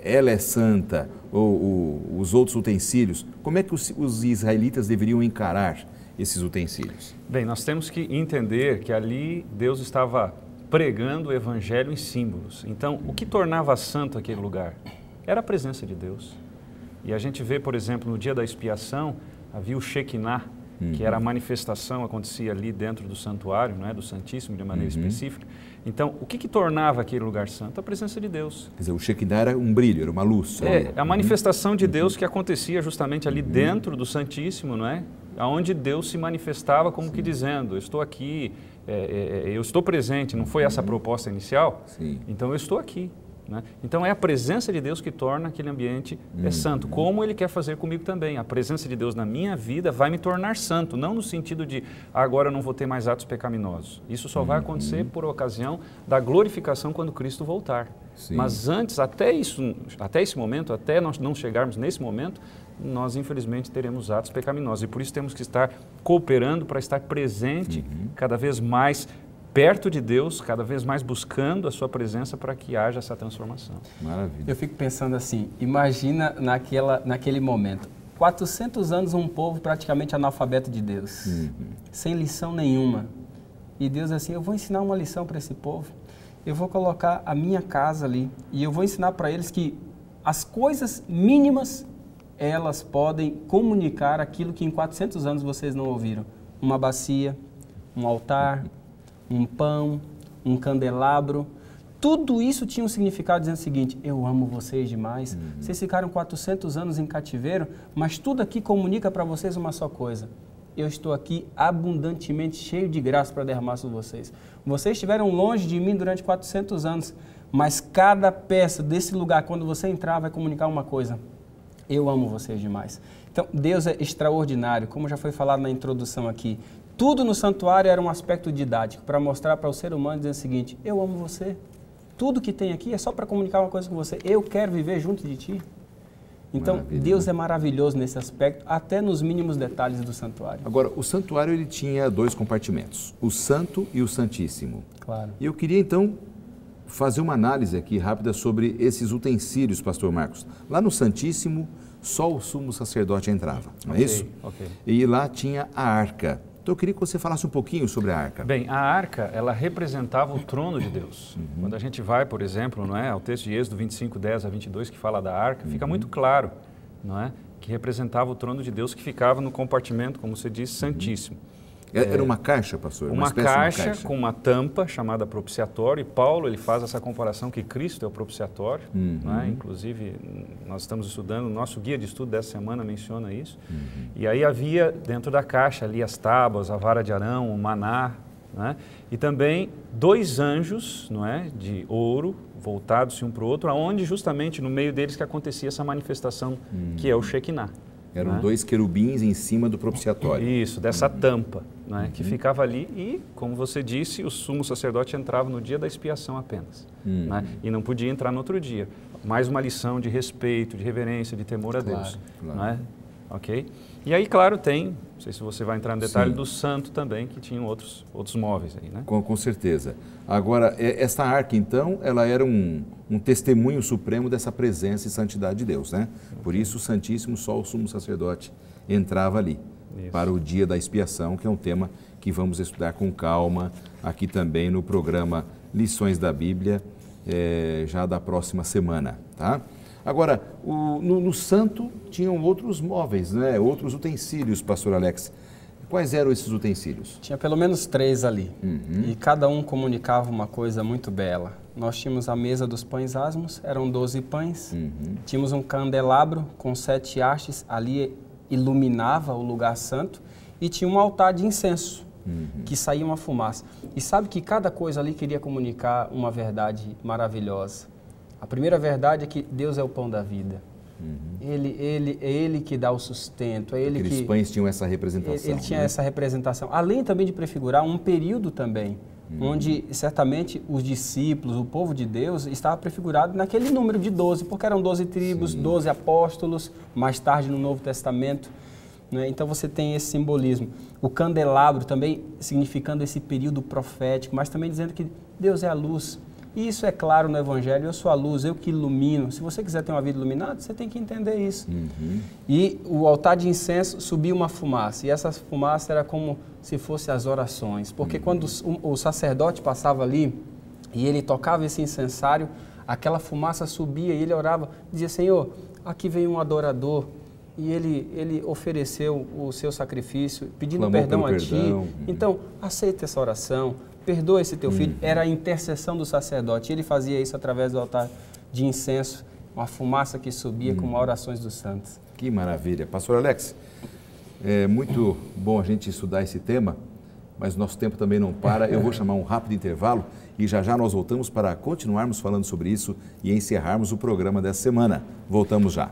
ela é santa, ou os outros utensílios. Como é que os israelitas deveriam encarar esses utensílios? Bem, nós temos que entender que ali Deus estava pregando o evangelho em símbolos. Então, o que tornava santo aquele lugar? Era a presença de Deus. E a gente vê, por exemplo, no dia da expiação, havia o Shekinah, que era a manifestação, acontecia ali dentro do santuário, não é? Do Santíssimo de maneira específica. Então, o que tornava aquele lugar santo? A presença de Deus. Quer dizer, o Shekinah era um brilho, era uma luz. A manifestação de Deus que acontecia justamente ali dentro do Santíssimo, não é? Onde Deus se manifestava como que dizendo, eu estou aqui, eu estou presente, não foi essa a proposta inicial? Sim. Então eu estou aqui. Né? Então é a presença de Deus que torna aquele ambiente santo, como Ele quer fazer comigo também. A presença de Deus na minha vida vai me tornar santo, não no sentido de agora eu não vou ter mais atos pecaminosos. Isso só vai acontecer por ocasião da glorificação quando Cristo voltar. Sim. Mas antes, até esse momento, até nós não chegarmos nesse momento, nós infelizmente teremos atos pecaminosos. E por isso temos que estar cooperando para estar presente cada vez mais perto de Deus, cada vez mais buscando a sua presença para que haja essa transformação. Maravilha. Eu fico pensando assim, imagina naquele momento, 400 anos um povo praticamente analfabeto de Deus, sem lição nenhuma. E Deus assim, eu vou ensinar uma lição para esse povo, eu vou colocar a minha casa ali e eu vou ensinar para eles que as coisas mínimas, elas podem comunicar aquilo que em 400 anos vocês não ouviram. Uma bacia, um altar, um pão, um candelabro, tudo isso tinha um significado dizendo o seguinte, eu amo vocês demais, vocês ficaram 400 anos em cativeiro, mas tudo aqui comunica para vocês uma só coisa, eu estou aqui abundantemente cheio de graça para derramar sobre vocês. Vocês estiveram longe de mim durante 400 anos, mas cada peça desse lugar, quando você entrar, vai comunicar uma coisa, eu amo vocês demais. Então, Deus é extraordinário, como já foi falado na introdução aqui. Tudo no santuário era um aspecto didático, para mostrar para o ser humano, dizendo o seguinte, eu amo você. Tudo que tem aqui é só para comunicar uma coisa com você. Eu quero viver junto de ti. Então, maravilha. Deus é maravilhoso nesse aspecto, até nos mínimos detalhes do santuário. Agora, o santuário ele tinha dois compartimentos, o Santo e o Santíssimo. Claro. E eu queria, então, fazer uma análise aqui rápida sobre esses utensílios, pastor Marcos. Lá no Santíssimo, só o sumo sacerdote entrava, não é isso? Ok. E lá tinha a arca. Então eu queria que você falasse um pouquinho sobre a arca. Bem, a arca, ela representava o trono de Deus. Quando a gente vai, por exemplo, não é, ao texto de Êxodo 25, 10 a 22, que fala da arca, fica muito claro, não é, que representava o trono de Deus que ficava no compartimento, como você disse, santíssimo. Era uma caixa, pastor? Uma caixa com uma tampa chamada propiciatório, e Paulo ele faz essa comparação que Cristo é o propiciatório, não é? Inclusive nós estamos estudando, o nosso guia de estudo dessa semana menciona isso, e aí havia dentro da caixa ali as tábuas, a vara de Arão, o maná, não é? E também 2 anjos, não é, de ouro, voltados um para o outro, aonde justamente no meio deles que acontecia essa manifestação que é o Shekinah. Eram né? 2 querubins em cima do propiciatório. Isso, dessa tampa, né? Que ficava ali e, como você disse, o sumo sacerdote entrava no dia da expiação apenas. Né? E não podia entrar no outro dia. Mais uma lição de respeito, de reverência, de temor a Deus. Claro. Né? Ok? E aí, claro, tem, não sei se você vai entrar no detalhe, Sim. do santo também, que tinham outros móveis aí, né? Com certeza. Agora, esta arca, então, ela era um testemunho supremo dessa presença e santidade de Deus, né? Por isso, o Santíssimo, só o sumo sacerdote entrava ali, para o dia da expiação, que é um tema que vamos estudar com calma aqui também no programa lições da Bíblia já da próxima semana, tá? Agora, no santo tinham outros móveis, né? Outros utensílios, pastor Alex. Quais eram esses utensílios? Tinha pelo menos 3 ali, e cada um comunicava uma coisa muito bela. Nós tínhamos a mesa dos pães asmos, eram 12 pães, tínhamos um candelabro com 7 hastes, ali iluminava o lugar santo, e tinha um altar de incenso, que saía uma fumaça. E sabe que cada coisa ali queria comunicar uma verdade maravilhosa. A primeira verdade é que Deus é o pão da vida. É Ele que dá o sustento. É ele Aqueles pães tinham essa representação. Ele tinha essa representação. Além também de prefigurar um período também, onde certamente os discípulos, o povo de Deus, estava prefigurado naquele número de 12, porque eram 12 tribos, 12 apóstolos, mais tarde no Novo Testamento. Né? Então você tem esse simbolismo. O candelabro também significando esse período profético, mas também dizendo que Deus é a luz. E isso é claro no Evangelho, eu sou a luz, eu que ilumino. Se você quiser ter uma vida iluminada, você tem que entender isso. E o altar de incenso subia uma fumaça, e essa fumaça era como se fosse as orações. Porque quando o sacerdote passava ali e ele tocava esse incensário, aquela fumaça subia e ele orava, dizia: Senhor, aqui vem um adorador. E ele ofereceu o seu sacrifício, pedindo perdão a Ti. Então, aceita essa oração, perdoa esse teu filho. Era a intercessão do sacerdote. Ele fazia isso através do altar de incenso, uma fumaça que subia com orações dos santos. Que maravilha. Pastor Alex, é muito bom a gente estudar esse tema, mas nosso tempo também não para. Eu vou chamar um rápido intervalo e já nós voltamos para continuarmos falando sobre isso e encerrarmos o programa dessa semana. Voltamos já.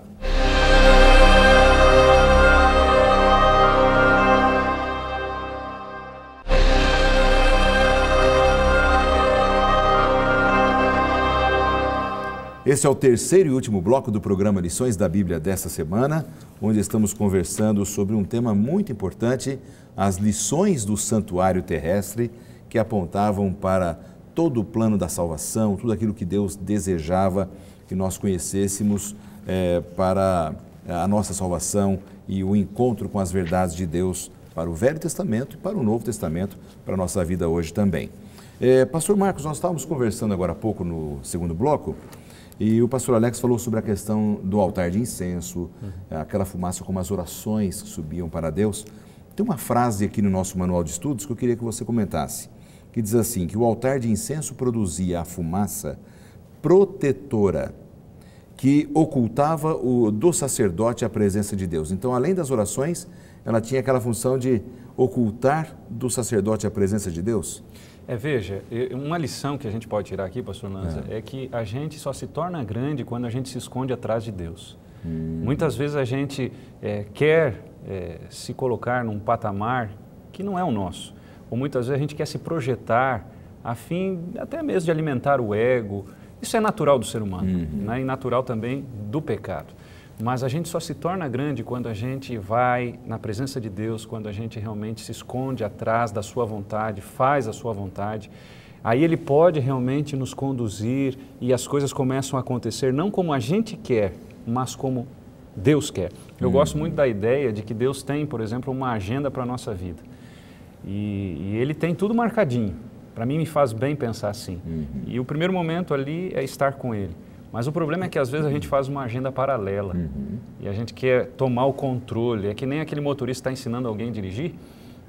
Esse é o terceiro e último bloco do programa Lições da Bíblia desta semana, onde estamos conversando sobre um tema muito importante, as lições do santuário terrestre, que apontavam para todo o plano da salvação, tudo aquilo que Deus desejava que nós conhecêssemos para a nossa salvação e o encontro com as verdades de Deus para o Velho Testamento e para o Novo Testamento, para a nossa vida hoje também. Pastor Marcos, nós estávamos conversando agora há pouco no segundo bloco, e o pastor Alex falou sobre a questão do altar de incenso, aquela fumaça como as orações que subiam para Deus. Tem uma frase aqui no nosso manual de estudos que eu queria que você comentasse, que diz assim, que o altar de incenso produzia a fumaça protetora que ocultava do sacerdote a presença de Deus. Então, além das orações, ela tinha aquela função de ocultar do sacerdote a presença de Deus? Veja, uma lição que a gente pode tirar aqui, pastor Lanza, é que a gente só se torna grande quando a gente se esconde atrás de Deus. Muitas vezes a gente quer se colocar num patamar que não é o nosso. Ou muitas vezes a gente quer se projetar a fim até mesmo de alimentar o ego. Isso é natural do ser humano, né? E natural também do pecado. Mas a gente só se torna grande quando a gente vai na presença de Deus, quando a gente realmente se esconde atrás da sua vontade, faz a sua vontade. Aí Ele pode realmente nos conduzir e as coisas começam a acontecer não como a gente quer, mas como Deus quer. Eu gosto muito da ideia de que Deus tem, por exemplo, uma agenda para a nossa vida. E Ele tem tudo marcadinho. Para mim, me faz bem pensar assim. E o primeiro momento ali é estar com Ele. Mas o problema é que às vezes a gente faz uma agenda paralela e a gente quer tomar o controle. É que nem aquele motorista está ensinando alguém a dirigir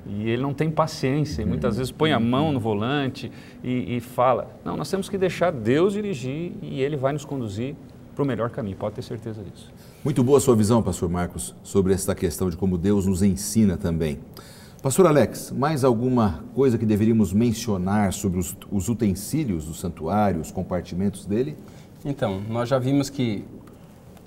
e ele não tem paciência. E muitas vezes põe a mão no volante e fala, não, nós temos que deixar Deus dirigir e Ele vai nos conduzir para o melhor caminho, pode ter certeza disso. Muito boa a sua visão, pastor Marcos, sobre essa questão de como Deus nos ensina também. Pastor Alex, mais alguma coisa que deveríamos mencionar sobre os utensílios do santuário, os compartimentos dele? Então, nós já vimos que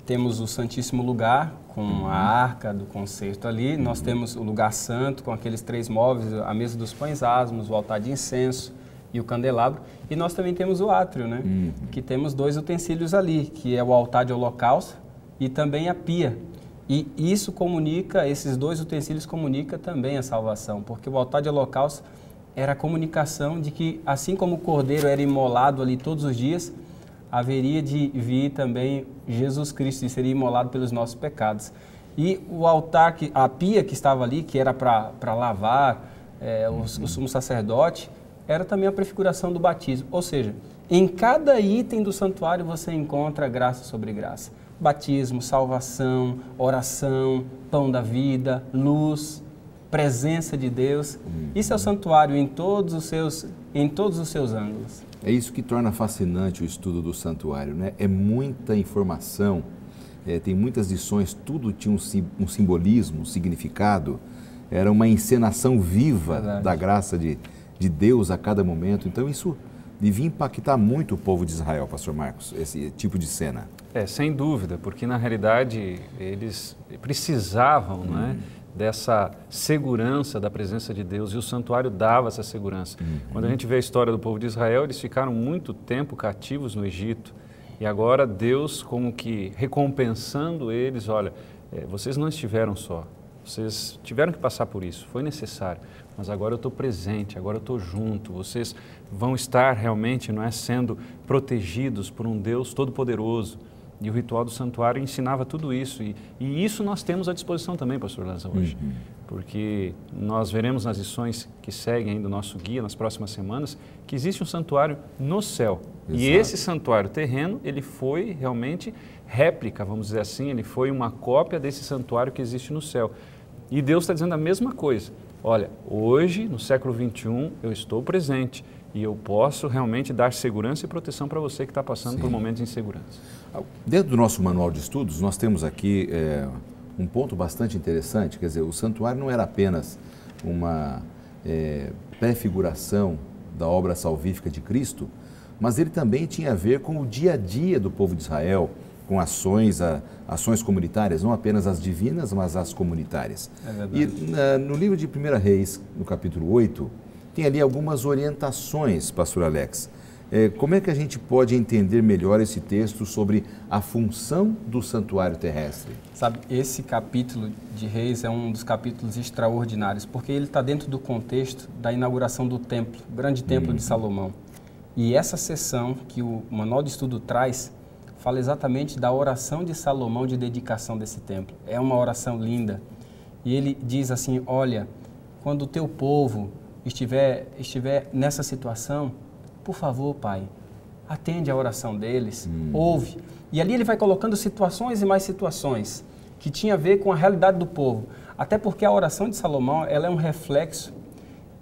temos o Santíssimo Lugar, com a arca do concerto ali, nós temos o lugar santo, com aqueles 3 móveis, a mesa dos pães asmos, o altar de incenso e o candelabro, e nós também temos o átrio, né? Que temos 2 utensílios ali, que é o altar de holocausto e também a pia. E isso comunica, esses 2 utensílios comunicam também a salvação, porque o altar de holocausto era a comunicação de que, assim como o cordeiro era imolado ali todos os dias, haveria de vir também Jesus Cristo e seria imolado pelos nossos pecados. E o altar, a pia que estava ali, que era para lavar o sumo sacerdote, era também a prefiguração do batismo. Ou seja, em cada item do santuário você encontra graça sobre graça. Batismo, salvação, oração, pão da vida, luz, presença de Deus. Isso é o santuário em todos os seus ângulos. É isso que torna fascinante o estudo do santuário, né? É muita informação, tem muitas lições, tudo tinha um simbolismo, um significado. Era uma encenação viva da graça de Deus a cada momento. Então isso devia impactar muito o povo de Israel, pastor Marcos, esse tipo de cena. Sem dúvida, porque na realidade eles precisavam, não é, dessa segurança da presença de Deus, e o santuário dava essa segurança. Quando a gente vê a história do povo de Israel, eles ficaram muito tempo cativos no Egito, e agora Deus como que recompensando eles, olha, vocês não estiveram só, vocês tiveram que passar por isso, foi necessário, mas agora eu estou presente, agora eu estou junto, vocês vão estar realmente, não é, sendo protegidos por um Deus todo-poderoso. E o ritual do santuário ensinava tudo isso. E isso nós temos à disposição também, pastor Lanza, hoje. Porque nós veremos nas lições que seguem ainda o nosso guia, nas próximas semanas, que existe um santuário no céu. Exato. E esse santuário terreno, ele foi realmente réplica, vamos dizer assim, ele foi uma cópia desse santuário que existe no céu. E Deus está dizendo a mesma coisa. Olha, hoje, no século XXI, eu estou presente e eu posso realmente dar segurança e proteção para você que está passando por momentos de insegurança. Dentro do nosso manual de estudos, nós temos aqui um ponto bastante interessante, quer dizer, o santuário não era apenas uma prefiguração da obra salvífica de Cristo, mas ele também tinha a ver com o dia a dia do povo de Israel, com ações comunitárias, não apenas as divinas, mas as comunitárias. E no livro de 1 Reis, no capítulo 8, tem ali algumas orientações, pastor Alex. Como é que a gente pode entender melhor esse texto sobre a função do santuário terrestre? Sabe, esse capítulo de Reis é um dos capítulos extraordinários, porque ele está dentro do contexto da inauguração do templo, o grande templo de Salomão. E essa sessão que o manual de estudo traz, fala exatamente da oração de Salomão de dedicação desse templo. É uma oração linda. E ele diz assim, olha, quando o teu povo estiver nessa situação, por favor, Pai, atende a oração deles, ouve. E ali ele vai colocando situações e mais situações que tinha a ver com a realidade do povo. Até porque a oração de Salomão, ela é um reflexo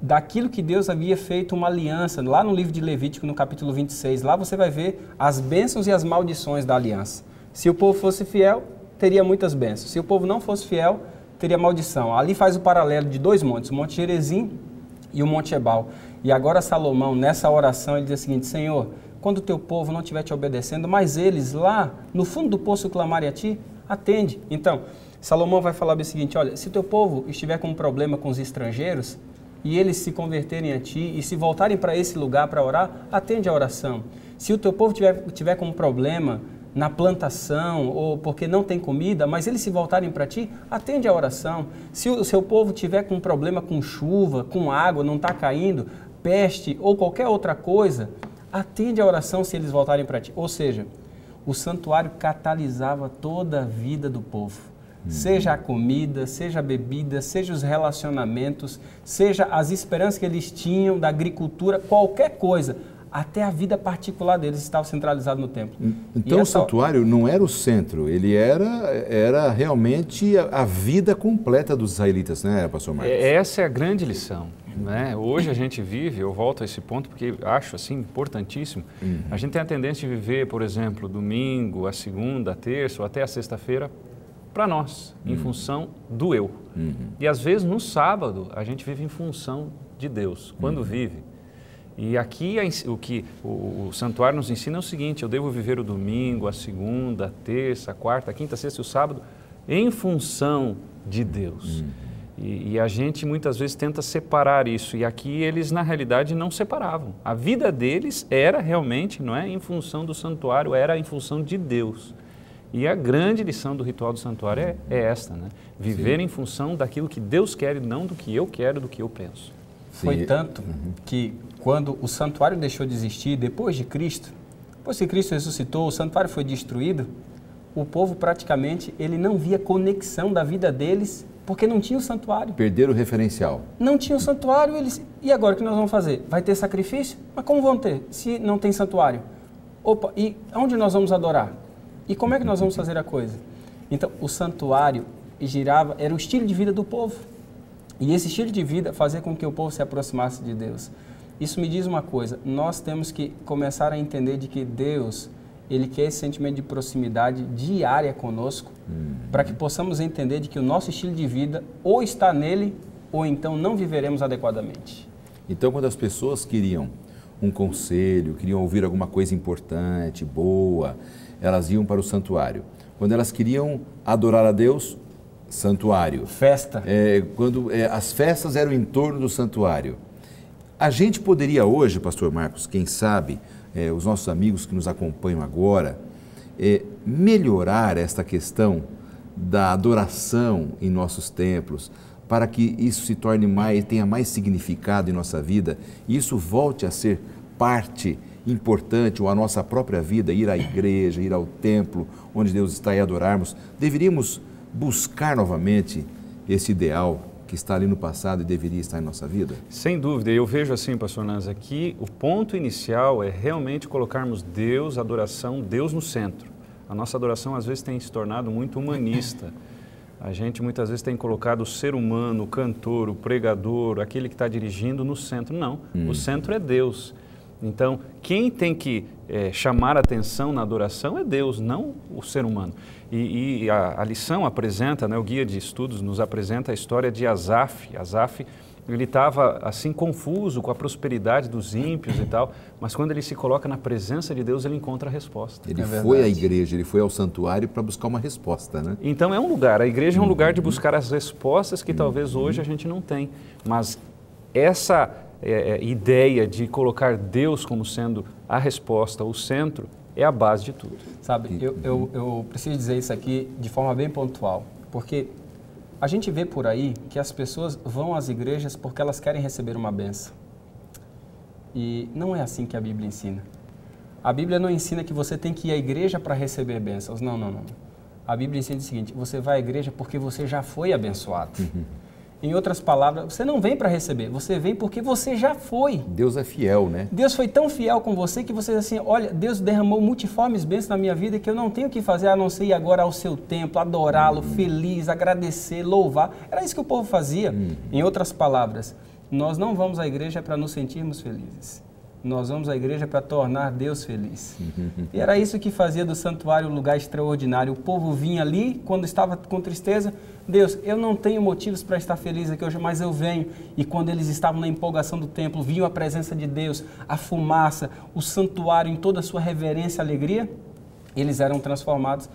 daquilo que Deus havia feito uma aliança, lá no livro de Levítico, no capítulo 26. Lá você vai ver as bênçãos e as maldições da aliança. Se o povo fosse fiel, teria muitas bênçãos. Se o povo não fosse fiel, teria maldição. Ali faz o paralelo de dois montes, o Monte Gerizim e o Monte Ebal. E agora Salomão, nessa oração, ele diz o seguinte, Senhor, quando o teu povo não estiver te obedecendo, mas eles lá, no fundo do poço clamarem a ti, atende. Então, Salomão vai falar o seguinte, olha, se o teu povo estiver com um problema com os estrangeiros, e eles se converterem a ti e se voltarem para esse lugar para orar, atende a oração. Se o teu povo tiver com um problema na plantação ou porque não tem comida, mas eles se voltarem para ti, atende a oração. Se o seu povo tiver com um problema com chuva, com água, não está caindo, peste ou qualquer outra coisa, atende a oração se eles voltarem para ti. Ou seja, o santuário catalisava toda a vida do povo. Seja a comida, seja a bebida, seja os relacionamentos, seja as esperanças que eles tinham da agricultura, qualquer coisa, até a vida particular deles estava centralizado no templo. Então o santuário não era o centro, ele era realmente a vida completa dos israelitas, né, pastor Marcos? Essa é a grande lição. Né? Hoje a gente vive, eu volto a esse ponto porque acho assim importantíssimo, a gente tem a tendência de viver, por exemplo, domingo, a segunda, a terça ou até a sexta-feira, para nós, em função do eu. E às vezes no sábado a gente vive em função de Deus, quando vive. E aqui o que o santuário nos ensina é o seguinte, eu devo viver o domingo, a segunda, a terça, a quarta, a quinta, a sexta e o sábado em função de Deus. E a gente muitas vezes tenta separar isso, e aqui eles na realidade não separavam. A vida deles era realmente, não é em função do santuário, era em função de Deus. E a grande lição do ritual do santuário é esta, né? Viver em função daquilo que Deus quer e não do que eu quero, do que eu penso. Foi tanto que quando o santuário deixou de existir, depois de Cristo, depois que Cristo ressuscitou, o santuário foi destruído, o povo praticamente ele não via conexão da vida deles, porque não tinha o santuário. Perderam o referencial. Não tinha o santuário, e agora o que nós vamos fazer? Vai ter sacrifício? Mas como vão ter, se não tem santuário? Opa, e onde nós vamos adorar? E como é que nós vamos fazer a coisa? Então, o santuário girava, era o estilo de vida do povo. E esse estilo de vida fazia com que o povo se aproximasse de Deus. Isso me diz uma coisa, nós temos que começar a entender de que Deus, Ele quer esse sentimento de proximidade diária conosco, para que possamos entender de que o nosso estilo de vida ou está nele, ou então não viveremos adequadamente. Então, quando as pessoas queriam um conselho, queriam ouvir alguma coisa importante, boa, elas iam para o santuário. Quando elas queriam adorar a Deus, santuário. Festa. As festas eram em torno do santuário. A gente poderia hoje, pastor Marcos, quem sabe, os nossos amigos que nos acompanham agora, melhorar esta questão da adoração em nossos templos, para que isso se torne tenha mais significado em nossa vida, e isso volte a ser parte importante, ou a nossa própria vida, ir à igreja, ir ao templo, onde Deus está, e adorarmos. Deveríamos buscar novamente esse ideal que está ali no passado e deveria estar em nossa vida? Sem dúvida, eu vejo assim, pastor Lanza, que o ponto inicial é realmente colocarmos Deus, adoração, Deus no centro. A nossa adoração às vezes tem se tornado muito humanista. A gente muitas vezes tem colocado o ser humano, o cantor, o pregador, aquele que está dirigindo no centro. Não, o centro é Deus. Então, quem tem que chamar a atenção na adoração é Deus, não o ser humano. E a lição apresenta, né, o guia de estudos nos apresenta a história de Asaf. Asaf, ele estava assim confuso com a prosperidade dos ímpios e tal, mas quando ele se coloca na presença de Deus, ele encontra a resposta. Ele foi à igreja, ele foi ao santuário para buscar uma resposta, né? Então é um lugar, a igreja é um lugar de buscar as respostas que talvez hoje a gente não tem, mas essa ideia de colocar Deus como sendo a resposta, o centro, é a base de tudo. Sabe, eu preciso dizer isso aqui de forma bem pontual, porque a gente vê por aí que as pessoas vão às igrejas porque elas querem receber uma bênção. E não é assim que a Bíblia ensina. A Bíblia não ensina que você tem que ir à igreja para receber bênçãos. Não, não, não. A Bíblia ensina o seguinte, você vai à igreja porque você já foi abençoado. Em outras palavras, você não vem para receber, você vem porque você já foi. Deus é fiel, né? Deus foi tão fiel com você que você assim, olha, Deus derramou multiformes bênçãos na minha vida que eu não tenho o que fazer a não ser ir agora ao seu templo, adorá-lo, feliz, agradecer, louvar. Era isso que o povo fazia. Em outras palavras, nós não vamos à igreja para nos sentirmos felizes. Nós vamos à igreja para tornar Deus feliz. E era isso que fazia do santuário um lugar extraordinário. O povo vinha ali, quando estava com tristeza, Deus, eu não tenho motivos para estar feliz aqui hoje, mas eu venho. E quando eles estavam na empolgação do templo, viam a presença de Deus, a fumaça, o santuário em toda a sua reverência e alegria, eles eram transformados.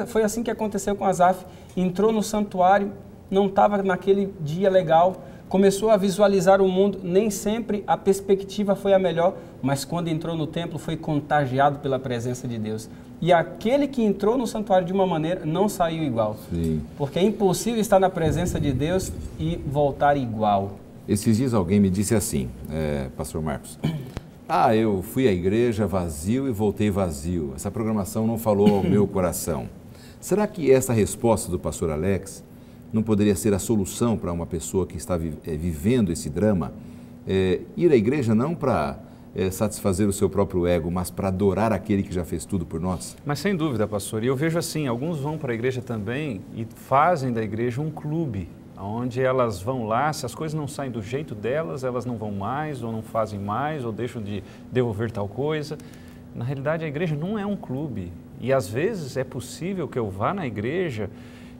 Foi assim que aconteceu com Asaf. Entrou no santuário, não estava naquele dia legal, começou a visualizar o mundo, nem sempre a perspectiva foi a melhor, mas quando entrou no templo foi contagiado pela presença de Deus. E aquele que entrou no santuário de uma maneira não saiu igual. Sim. Porque é impossível estar na presença de Deus e voltar igual. Esses dias alguém me disse assim, pastor Marcos, eu fui à igreja vazio e voltei vazio. Essa programação não falou ao meu coração. Será que essa resposta do pastor Alex não poderia ser a solução para uma pessoa que está vivendo esse drama? Ir à igreja não para satisfazer o seu próprio ego, mas para adorar aquele que já fez tudo por nós? Mas sem dúvida, pastor. E eu vejo assim, alguns vão para a igreja também e fazem da igreja um clube, onde elas vão lá, se as coisas não saem do jeito delas, elas não vão mais, ou não fazem mais, ou deixam de devolver tal coisa. Na realidade, a igreja não é um clube. E às vezes é possível que eu vá na igreja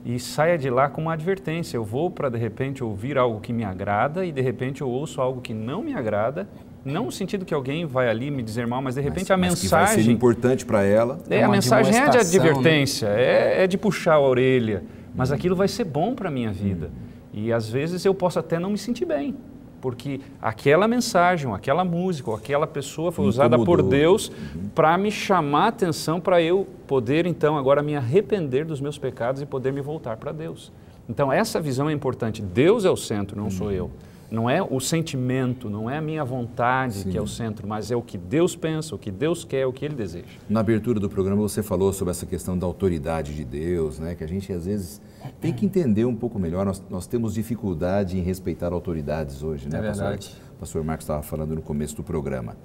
e saia de lá com uma advertência. Eu vou para, de repente, ouvir algo que me agrada e, de repente, eu ouço algo que não me agrada. Não no sentido que alguém vai ali me dizer mal, mas, de repente, a mensagem... que vai ser importante para ela. A mensagem é de advertência, né? é de puxar a orelha. Mas aquilo vai ser bom para a minha vida. E, às vezes, eu posso até não me sentir bem. Porque aquela mensagem, ou aquela música, ou aquela pessoa foi usada por Deus para me chamar a atenção, para eu poder, então, agora me arrepender dos meus pecados e poder me voltar para Deus. Então, essa visão é importante. Deus é o centro, não sou eu. não é o sentimento, não é a minha vontade que é o centro, mas é o que Deus pensa, o que Deus quer, o que Ele deseja. Na abertura do programa você falou sobre essa questão da autoridade de Deus, né? Que a gente às vezes tem que entender um pouco melhor. Nós temos dificuldade em respeitar autoridades hoje, né? É verdade. O pastor Marcos estava falando no começo do programa.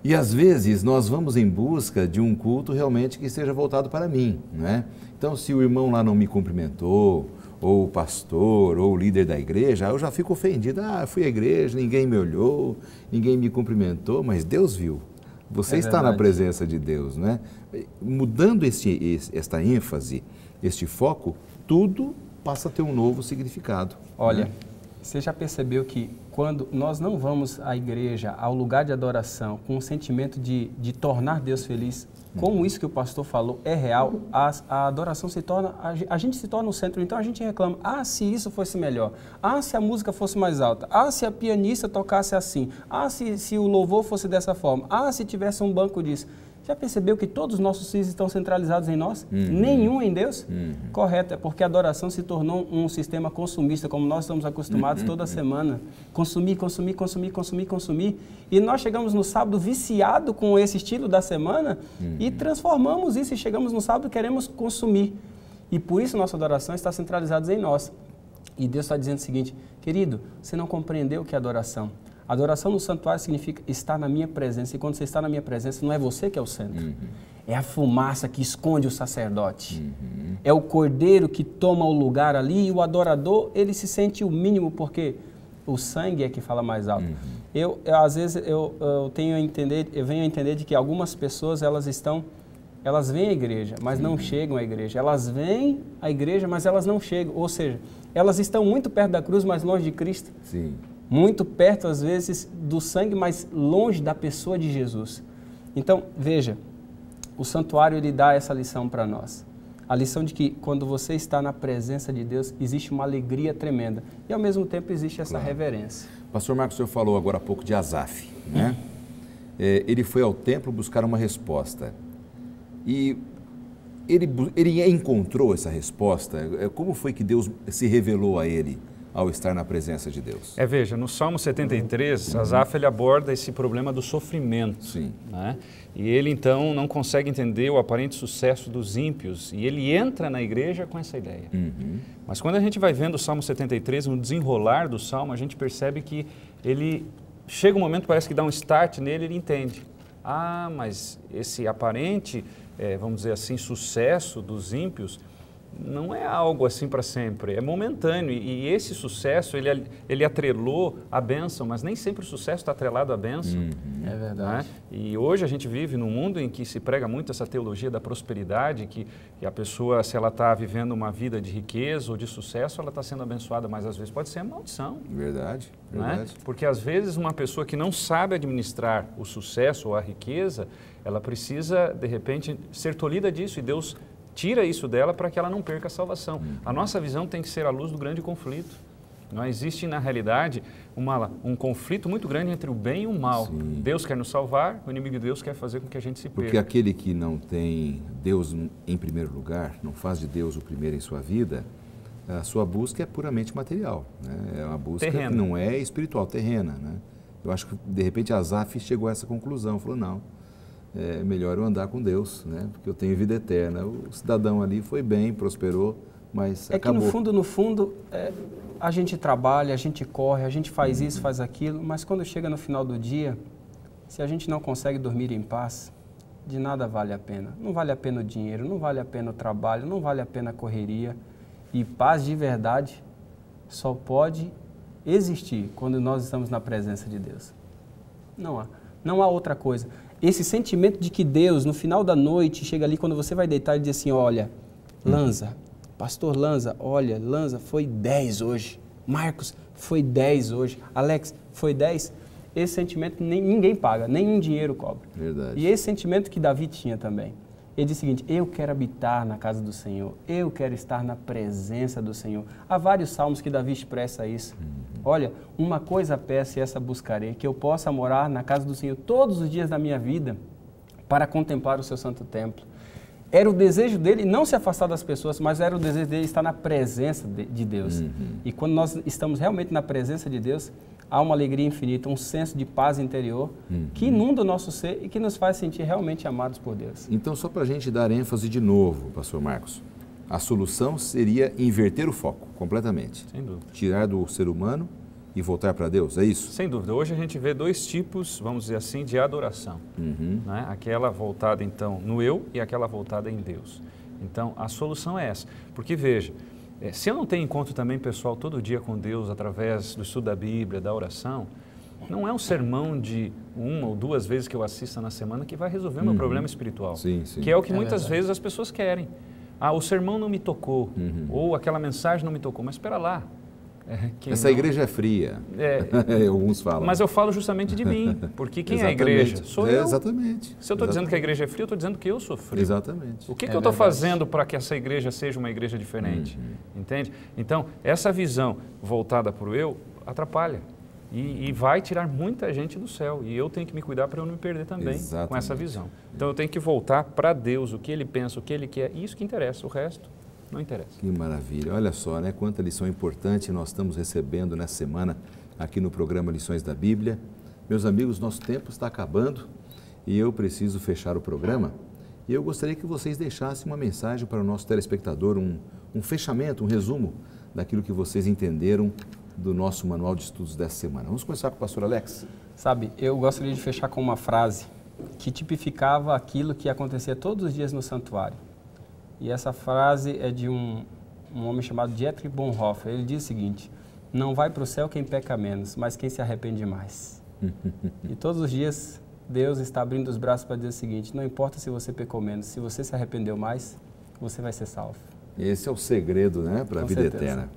E às vezes nós vamos em busca de um culto realmente que seja voltado para mim, né? Então se o irmão lá não me cumprimentou, ou o pastor, ou o líder da igreja, eu já fico ofendido. Eu fui à igreja, ninguém me olhou, ninguém me cumprimentou, mas Deus viu. Você está na presença de Deus, né? Mudando esta ênfase, este foco, tudo passa a ter um novo significado. Olha, né? Você já percebeu que quando nós não vamos à igreja, ao lugar de adoração, com o sentimento de tornar Deus feliz, como isso que o pastor falou é real, a adoração se torna, a gente se torna o centro, então a gente reclama, se isso fosse melhor, se a música fosse mais alta, se a pianista tocasse assim, se o louvor fosse dessa forma, se tivesse um banco disso. Já percebeu que todos os nossos filhos estão centralizados em nós? Nenhum em Deus? Correto, é porque a adoração se tornou um sistema consumista, como nós estamos acostumados toda semana. Consumir, consumir, consumir, consumir, consumir. E nós chegamos no sábado viciado com esse estilo da semana e transformamos isso e chegamos no sábado e queremos consumir. E por isso nossa adoração está centralizada em nós. E Deus está dizendo o seguinte, querido, você não compreendeu o que é adoração. Adoração no santuário significa estar na minha presença. E quando você está na minha presença, não é você que é o centro. É a fumaça que esconde o sacerdote. É o cordeiro que toma o lugar ali e o adorador, ele se sente o mínimo porque o sangue é que fala mais alto. Às vezes, eu venho a entender de que algumas pessoas, elas vêm à igreja, mas não chegam à igreja. Elas vêm à igreja, mas elas não chegam. Ou seja, elas estão muito perto da cruz, mas longe de Cristo. Sim. Muito perto, às vezes, do sangue, mas longe da pessoa de Jesus. Então, veja, o santuário, ele dá essa lição para nós. A lição de que, quando você está na presença de Deus, existe uma alegria tremenda. E, ao mesmo tempo, existe essa reverência. Pastor Marcos, o senhor falou agora há pouco de Asaf, né? Ele foi ao templo buscar uma resposta. E ele encontrou essa resposta? Como foi que Deus se revelou a ele ao estar na presença de Deus? Veja, no Salmo 73, Asaf ele aborda esse problema do sofrimento. Sim. Né? E ele então não consegue entender o aparente sucesso dos ímpios e ele entra na igreja com essa ideia. Mas quando a gente vai vendo o Salmo 73, no desenrolar do Salmo, a gente percebe que ele chega um momento, parece que dá um start nele, ele entende. Mas esse aparente, vamos dizer assim, sucesso dos ímpios não é algo assim para sempre, é momentâneo. E esse sucesso, ele atrelou a bênção, mas nem sempre o sucesso está atrelado à bênção. É verdade. Né? E hoje a gente vive num mundo em que se prega muito essa teologia da prosperidade, que a pessoa, se ela está vivendo uma vida de riqueza ou de sucesso, ela está sendo abençoada, mas às vezes pode ser maldição. Verdade, verdade. Né? Porque às vezes uma pessoa que não sabe administrar o sucesso ou a riqueza, ela precisa, de repente, ser tolhida disso e Deus tira isso dela para que ela não perca a salvação. A nossa visão tem que ser a luz do grande conflito. Não existe, na realidade, um conflito muito grande entre o bem e o mal. Sim. Deus quer nos salvar, o inimigo de Deus quer fazer com que a gente se perca. Porque aquele que não tem Deus em primeiro lugar, não faz de Deus o primeiro em sua vida, a sua busca é puramente material. Né? É uma busca terrena. Que não é espiritual, terrena. Né? Eu acho que, de repente, Asaf chegou a essa conclusão. Falou, não, é melhor eu andar com Deus, né? Porque eu tenho vida eterna. O cidadão ali foi bem, prosperou, mas acabou. Que no fundo, a gente trabalha, a gente corre, a gente faz isso, faz aquilo, mas quando chega no final do dia, se a gente não consegue dormir em paz, de nada vale a pena. Não vale a pena o dinheiro, não vale a pena o trabalho, não vale a pena a correria. E paz de verdade só pode existir quando nós estamos na presença de Deus. Não há outra coisa. Esse sentimento de que Deus, no final da noite, chega ali quando você vai deitar e diz assim, olha, Lanza, pastor Lanza, olha, Lanza, foi 10 hoje. Marcos, foi 10 hoje. Alex, foi 10. Esse sentimento ninguém paga, nenhum dinheiro cobra. Verdade. E esse sentimento que Davi tinha também. Ele diz o seguinte, eu quero habitar na casa do Senhor, eu quero estar na presença do Senhor. Há vários salmos que Davi expressa isso. Olha, uma coisa peço e essa buscarei, que eu possa morar na casa do Senhor todos os dias da minha vida para contemplar o seu santo templo. era o desejo dele não se afastar das pessoas, mas era o desejo dele estar na presença de Deus. E quando nós estamos realmente na presença de Deus, há uma alegria infinita, um senso de paz interior que inunda o nosso ser e que nos faz sentir realmente amados por Deus. Então, só para a gente dar ênfase de novo, pastor Marcos, a solução seria inverter o foco completamente. Sem dúvida. Tirar do ser humano e voltar para Deus, é isso? Sem dúvida. Hoje a gente vê dois tipos, vamos dizer assim, de adoração. Né? Aquela voltada, então, no eu e aquela voltada em Deus. Então, a solução é essa. Porque, veja, se eu não tenho encontro também pessoal todo dia com Deus, através do estudo da Bíblia, da oração, não é um sermão de 1 ou 2 vezes que eu assista na semana que vai resolver o meu problema espiritual. Sim, sim. Que é o que muitas vezes as pessoas querem. Ah, o sermão não me tocou, ou aquela mensagem não me tocou, mas espera lá. Essa igreja é fria, alguns falam. Mas eu falo justamente de mim, porque quem é a igreja? Sou eu. Exatamente. Se eu estou dizendo que a igreja é fria, eu estou dizendo que eu sou frio. Exatamente. O que eu estou fazendo para que essa igreja seja uma igreja diferente? Entende? Então, essa visão voltada para o eu atrapalha e vai tirar muita gente do céu. E eu tenho que me cuidar para eu não me perder também com essa visão. Então, eu tenho que voltar para Deus, o que Ele pensa, o que Ele quer, isso que interessa, o resto não interessa. Que maravilha. Olha só, né? Quanta lição importante nós estamos recebendo nessa semana aqui no programa Lições da Bíblia. Meus amigos, nosso tempo está acabando e eu preciso fechar o programa. E eu gostaria que vocês deixassem uma mensagem para o nosso telespectador, um fechamento, um resumo daquilo que vocês entenderam do nosso manual de estudos dessa semana. Vamos começar com o pastor Alex. Sabe, eu gostaria de fechar com uma frase que tipificava aquilo que acontecia todos os dias no santuário. E essa frase é de um homem chamado Dietrich Bonhoeffer. Ele diz o seguinte: não vai para o céu quem peca menos, mas quem se arrepende mais. E todos os dias Deus está abrindo os braços para dizer o seguinte: não importa se você pecou menos, se você se arrependeu mais, você vai ser salvo. Esse é o segredo, né, para a vida eterna.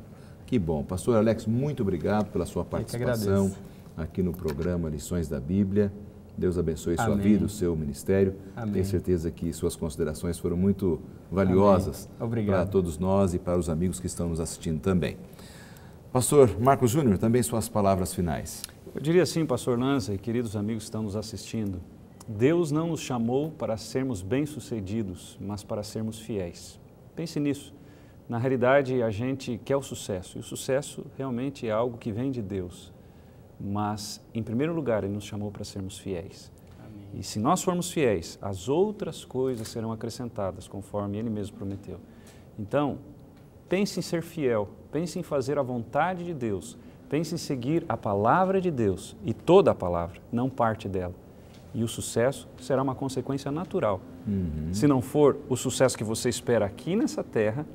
Que bom. Pastor Alex, muito obrigado pela sua participação aqui no programa Lições da Bíblia. Deus abençoe sua vida, o seu ministério. Amém. Tenho certeza que suas considerações foram muito valiosas para todos nós e para os amigos que estão nos assistindo também. Pastor Marcos Júnior, também suas palavras finais. Eu diria assim, pastor Lanza e queridos amigos que estão nos assistindo, Deus não nos chamou para sermos bem-sucedidos, mas para sermos fiéis. Pense nisso. Na realidade, a gente quer o sucesso, e o sucesso realmente é algo que vem de Deus. Mas, em primeiro lugar, Ele nos chamou para sermos fiéis. Amém. E se nós formos fiéis, as outras coisas serão acrescentadas, conforme Ele mesmo prometeu. Então, pense em ser fiel, pense em fazer a vontade de Deus, pense em seguir a palavra de Deus e toda a palavra, não parte dela. E o sucesso será uma consequência natural. Se não for o sucesso que você espera aqui nessa terra,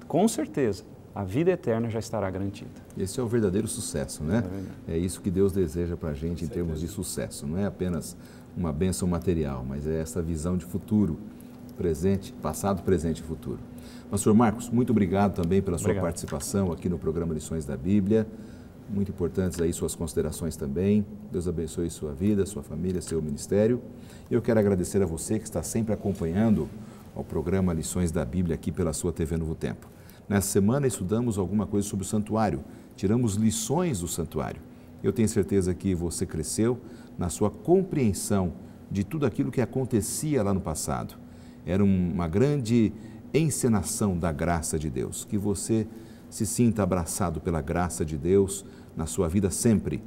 com certeza, a vida eterna já estará garantida. Esse é o verdadeiro sucesso, né? É isso que Deus deseja para a gente em termos de sucesso. Não é apenas uma bênção material, mas é essa visão de futuro, presente, passado, presente e futuro. Pastor Marcos, muito obrigado também pela sua participação aqui no programa Lições da Bíblia. Muito importantes aí suas considerações também. Deus abençoe sua vida, sua família, seu ministério. Eu quero agradecer a você que está sempre acompanhando o programa Lições da Bíblia aqui pela sua TV Novo Tempo. Nessa semana estudamos alguma coisa sobre o santuário, tiramos lições do santuário. Eu tenho certeza que você cresceu na sua compreensão de tudo aquilo que acontecia lá no passado. Era uma grande encenação da graça de Deus. Que você se sinta abraçado pela graça de Deus na sua vida sempre.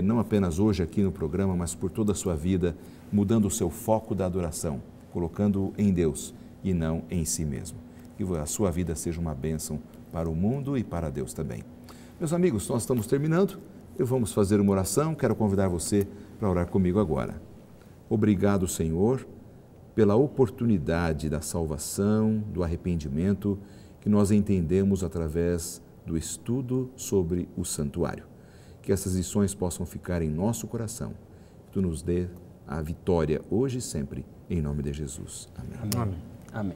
Não apenas hoje aqui no programa, mas por toda a sua vida, mudando o seu foco da adoração, colocando-o em Deus e não em si mesmo. Que a sua vida seja uma bênção para o mundo e para Deus também. Meus amigos, nós estamos terminando. Vamos fazer uma oração. Quero convidar você para orar comigo agora. Obrigado, Senhor, pela oportunidade da salvação, do arrependimento que nós entendemos através do estudo sobre o santuário. Que essas lições possam ficar em nosso coração. Que Tu nos dê a vitória hoje e sempre, em nome de Jesus. Amém. Amém.